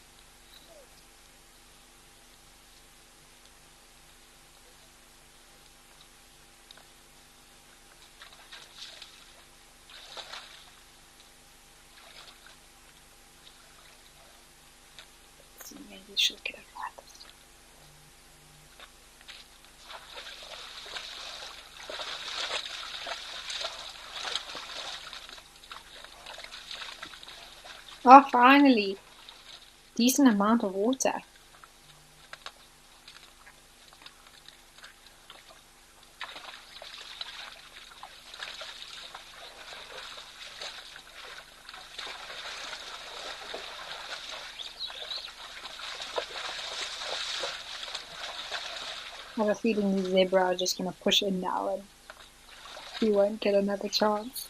[SPEAKER 1] Let's see, maybe she'll get it right this time. Oh, finally! Decent amount of water. I have a feeling the zebra are just going to push in now and he won't get another chance.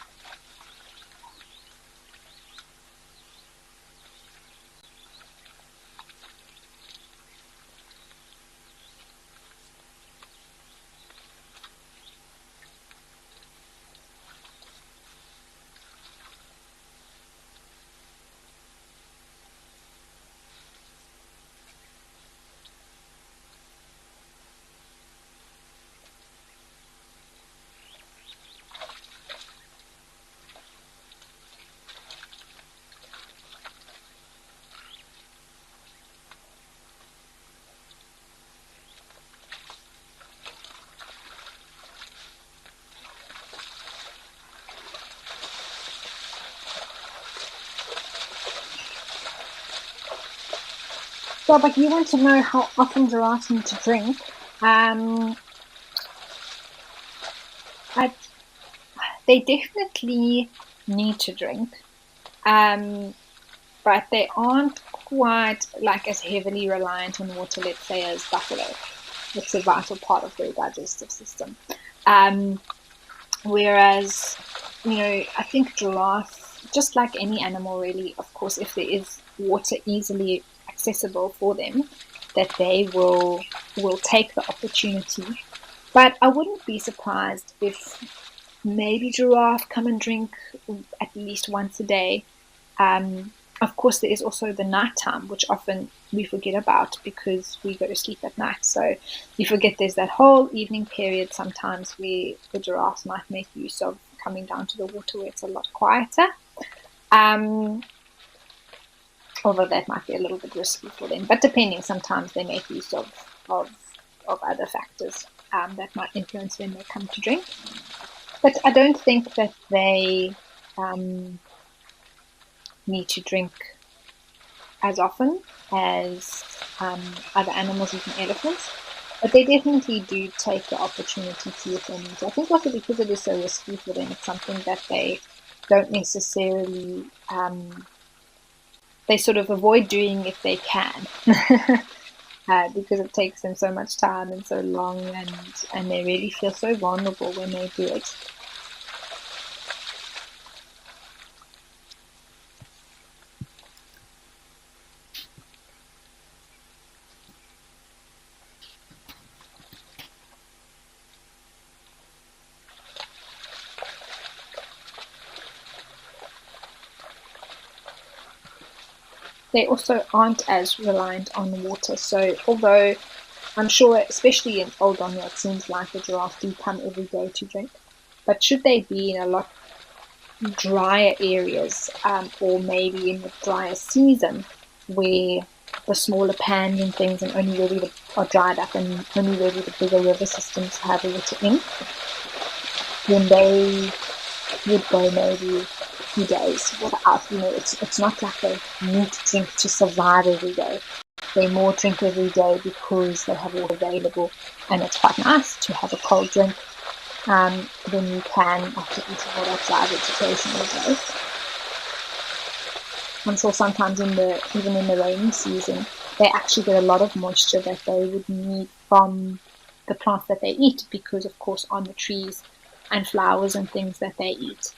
[SPEAKER 1] So, but you want to know how often giraffes need to drink. Um, I, they definitely need to drink, but they aren't quite like as heavily reliant on water, let's say, as buffalo. It's a vital part of their digestive system. Whereas, I think giraffe, just like any animal really, of course, if there is water easily accessible for them, that they will take the opportunity. But I wouldn't be surprised if maybe giraffe come and drink at least once a day. Of course, there is also the nighttime, which often we forget about because we go to sleep at night. So you forget there's that whole evening period sometimes where the giraffes might make use of coming down to the water where it's a lot quieter. Although that might be a little bit risky for them. But depending, sometimes they make use of other factors that might influence when they come to drink. But I don't think that they need to drink as often as other animals, even elephants. But they definitely do take the opportunity to if they need to. I think also because it is so risky for them, it's something that they don't necessarily, they sort of avoid doing if they can. Because it takes them so much time and so long, and they really feel so vulnerable when they do it. They also aren't as reliant on water. So although I'm sure, especially in Old Donya, it seems like the giraffe do come every day to drink. But should they be in a lot drier areas, or maybe in the drier season, where the smaller pans and things and only really are dried up and only really the bigger river systems have water in, then they would go maybe a few days without, it's not like they need to drink to survive every day. They more drink every day because they have water available, and it's quite nice to have a cold drink than you can after eating all that dry vegetation all day. I'm sure sometimes even in the rainy season, they actually get a lot of moisture that they would need from the plants that they eat, because of course on the trees and flowers and things that they eat,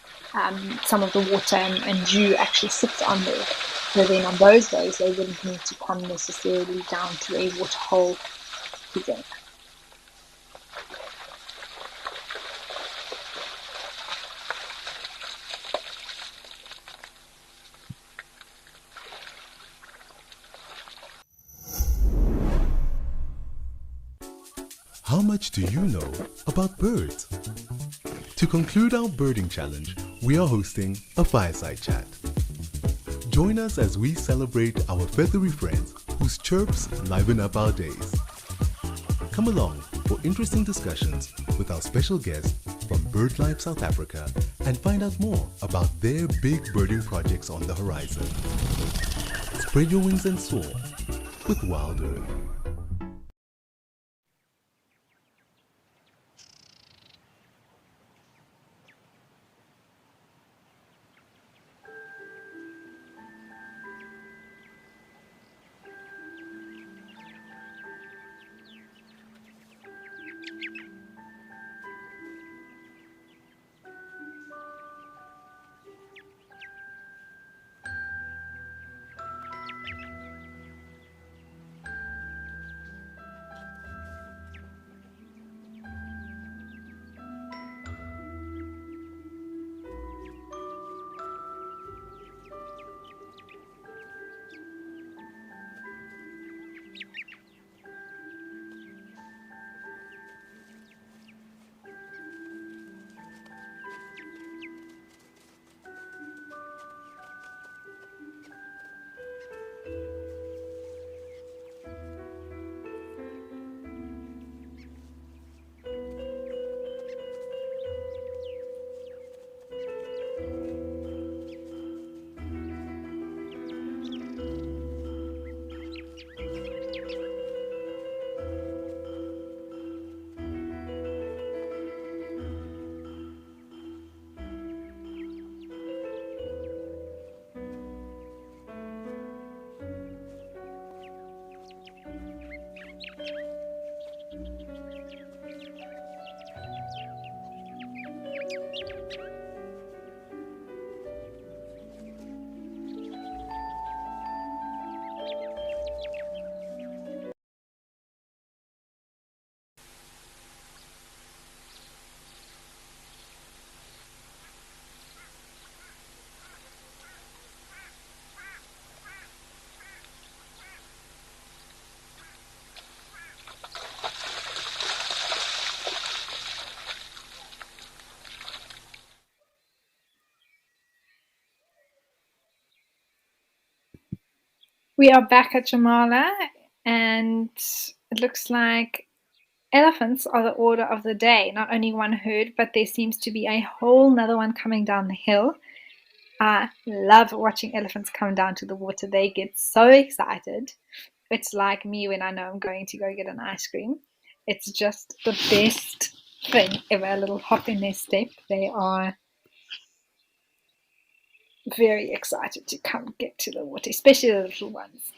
[SPEAKER 1] some of the water and dew actually sits on there. So then on those days, they wouldn't need to come necessarily down to a waterhole to drink.
[SPEAKER 2] How much do you know about birds? To conclude our birding challenge, we are hosting a fireside chat. Join us as we celebrate our feathery friends whose chirps liven up our days. Come along for interesting discussions with our special guests from BirdLife South Africa and find out more about their big birding projects on the horizon. Spread your wings and soar with WildEarth.
[SPEAKER 1] We are back at Jamala, and it looks like elephants are the order of the day. Not only one herd, but there seems to be a whole nother one coming down the hill. I love watching elephants come down to the water. They get so excited. It's like me when I know I'm going to go get an ice cream. It's just the best thing ever. A little hop in their step. They are very excited to come get to the water, especially the little ones.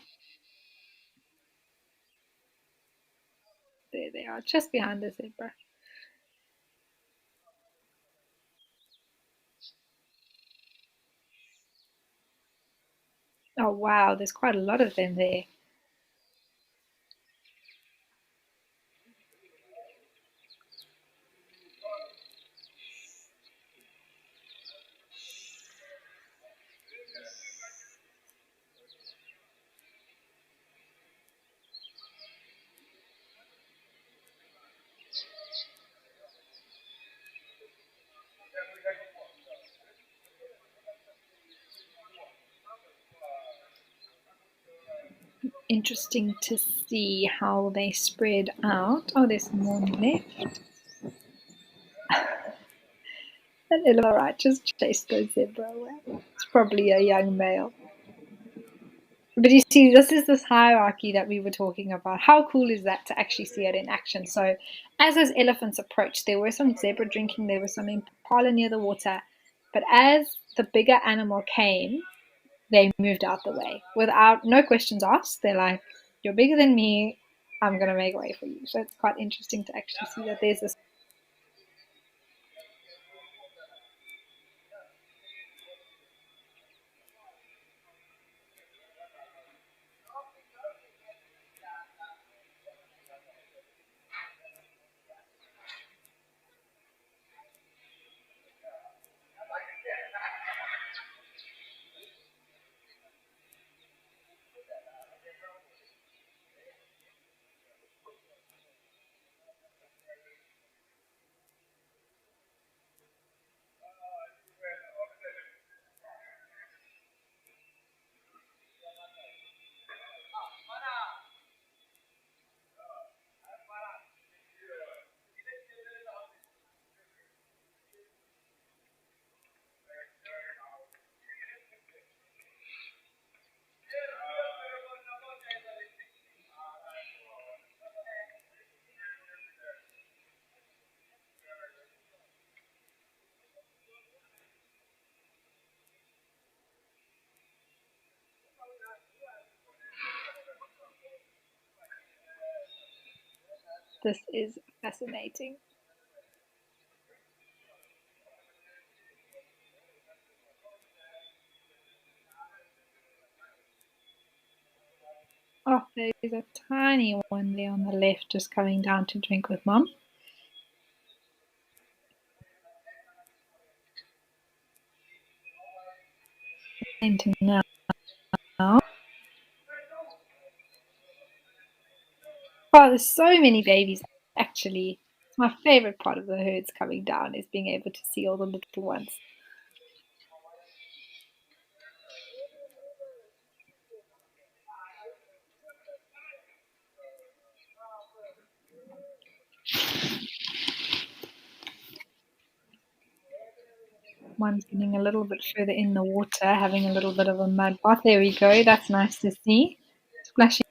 [SPEAKER 1] There they are, just behind the zebra. Oh wow, there's quite a lot of them there. Interesting to see how they spread out. Oh, there's some more left. That elephant right just chased the zebra away. It's probably a young male. But you see, this is this hierarchy that we were talking about. How cool is that to actually see it in action? So, as those elephants approached, there were some zebra drinking, there was some impala near the water. But as the bigger animal came, they moved out the way without no questions asked. They're like, "You're bigger than me. I'm going to make way for you." So it's quite interesting to actually see that there's this. This is fascinating. Oh, there's a tiny one there on the left just coming down to drink with mom. Painting now. Oh, there's so many babies actually. It's my favorite part of the herds coming down is being able to see all the little ones. One's getting a little bit further in the water, having a little bit of a mud bath. There we go. That's nice to see. Splashing.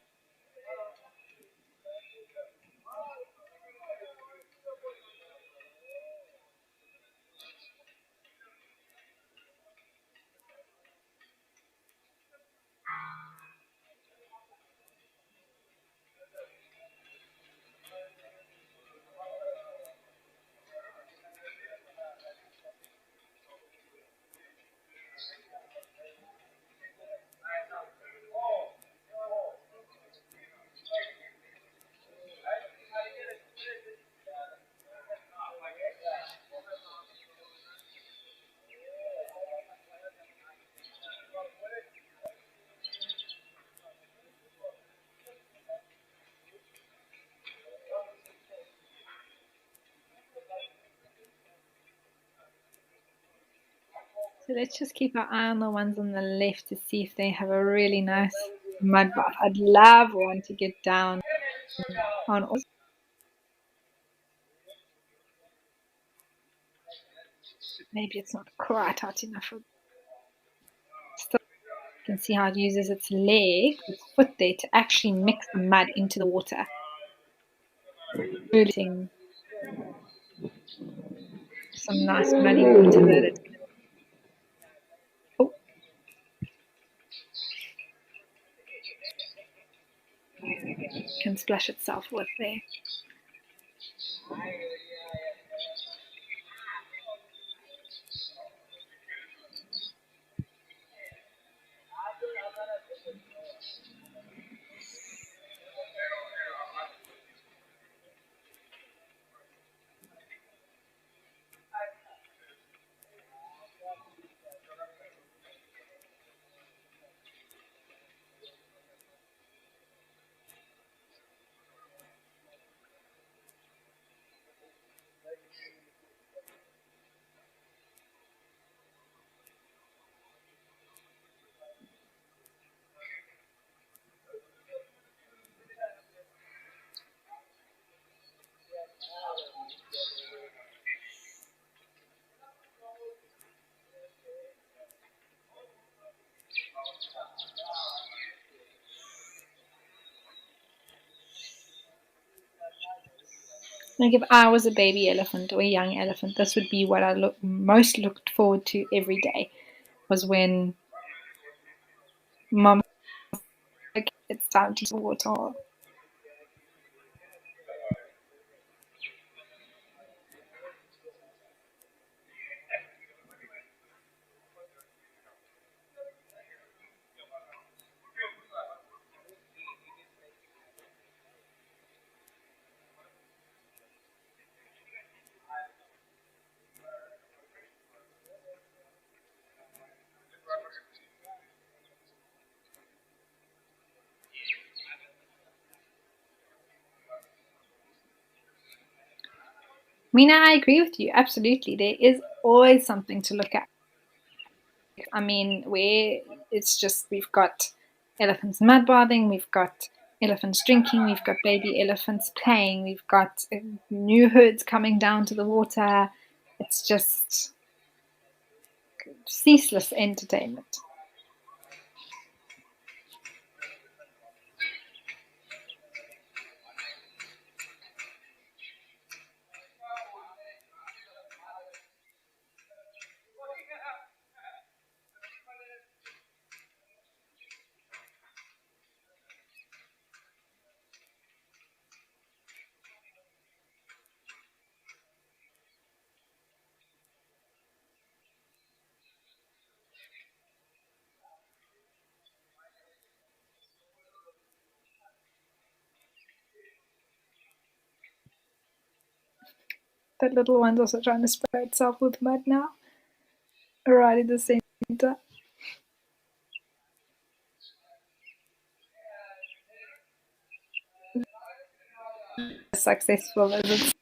[SPEAKER 1] So let's just keep our eye on the ones on the left to see if they have a really nice mud bath. I'd love one to get down on all. Maybe it's not quite hot enough. Still, you can see how it uses its leg, its foot there, to actually mix the mud into the water. Really some nice muddy water that it can splash itself with there. Like if I was a baby elephant or a young elephant, this would be what I most looked forward to every day, was when mom was like, it's time to water. Mina, I agree with you. Absolutely. There is always something to look at. I mean, where it's just we've got elephants mud bathing, we've got elephants drinking, we've got baby elephants playing, we've got new herds coming down to the water. It's just ceaseless entertainment. That little one's also trying to spray itself with mud now, right in the center. As successful as it's.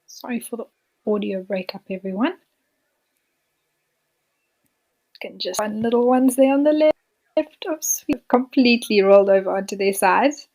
[SPEAKER 1] Sorry for the audio breakup, everyone. Can just one little ones there on the left. Oops, we've completely rolled over onto their sides.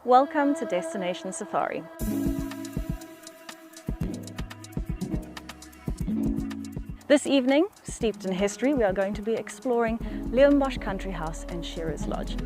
[SPEAKER 3] Welcome to Destination Safari. This evening, steeped in history, we are going to be exploring Leeuwenbosch Country House and Shearers Lodge.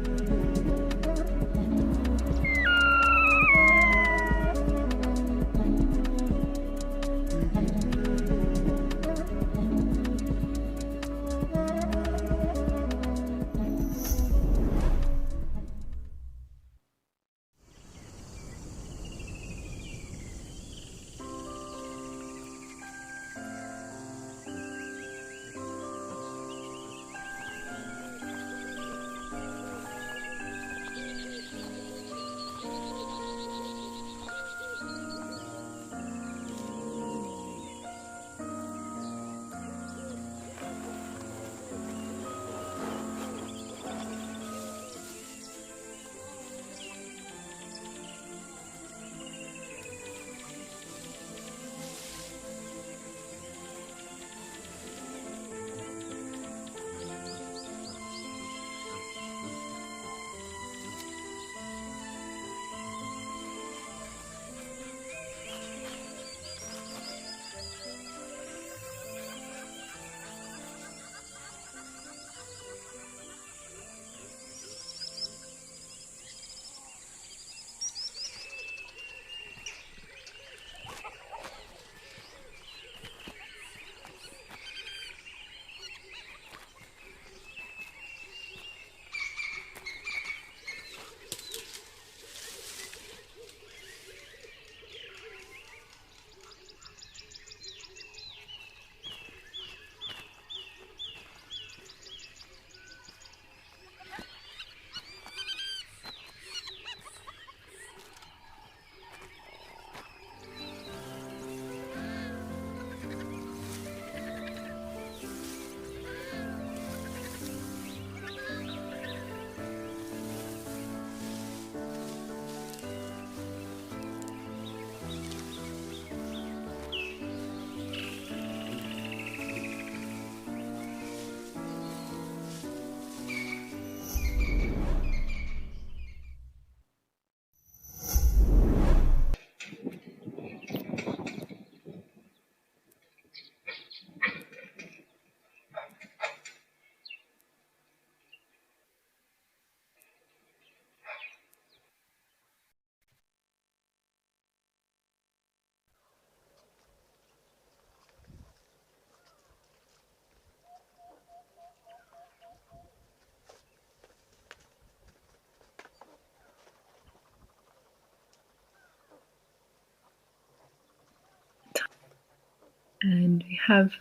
[SPEAKER 1] And we have,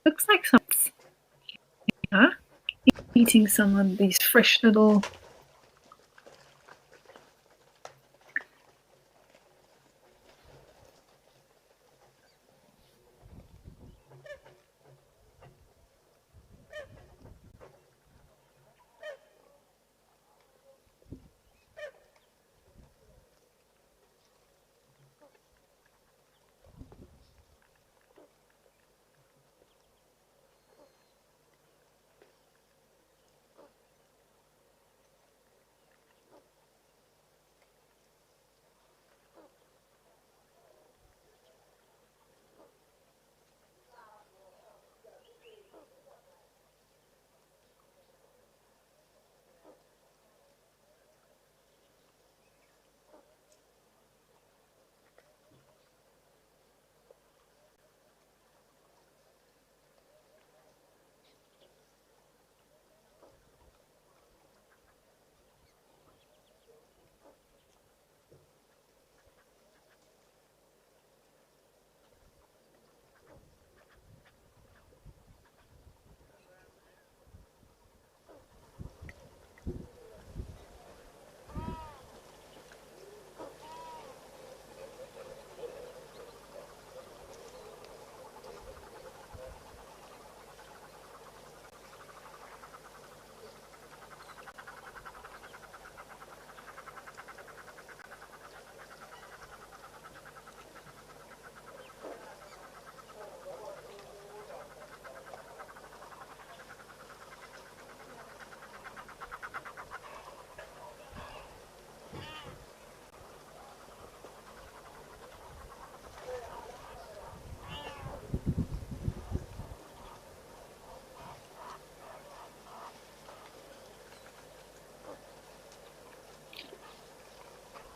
[SPEAKER 1] looks like some eating some of these fresh little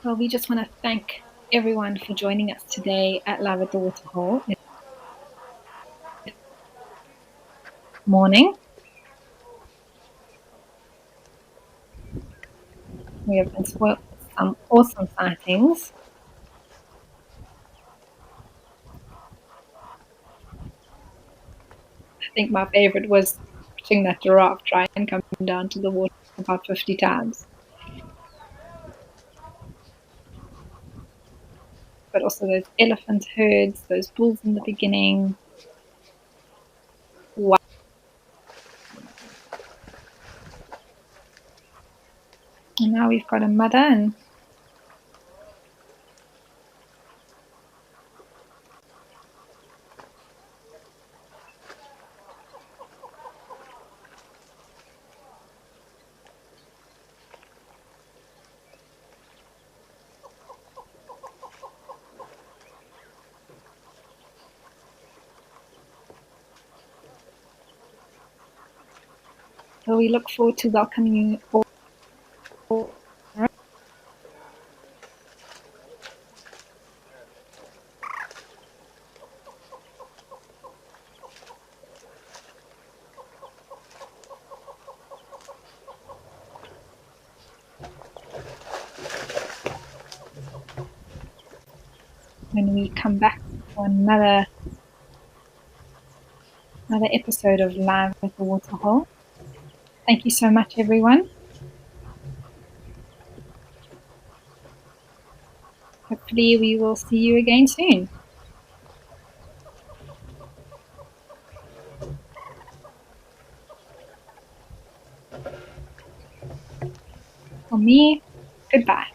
[SPEAKER 1] Well, we just want to thank everyone for joining us today at Live at the Waterhole. It's morning. We have been spoiled with some awesome sightings. I think my favorite was watching that giraffe try and come down to the water about 50 times. But also those elephant herds, those bulls in the beginning. Wow. And now we've got a mother and so we look forward to welcoming you all. When we come back for another episode of Live at the Waterhole. Thank you so much, everyone. Hopefully we will see you again soon. For me, goodbye.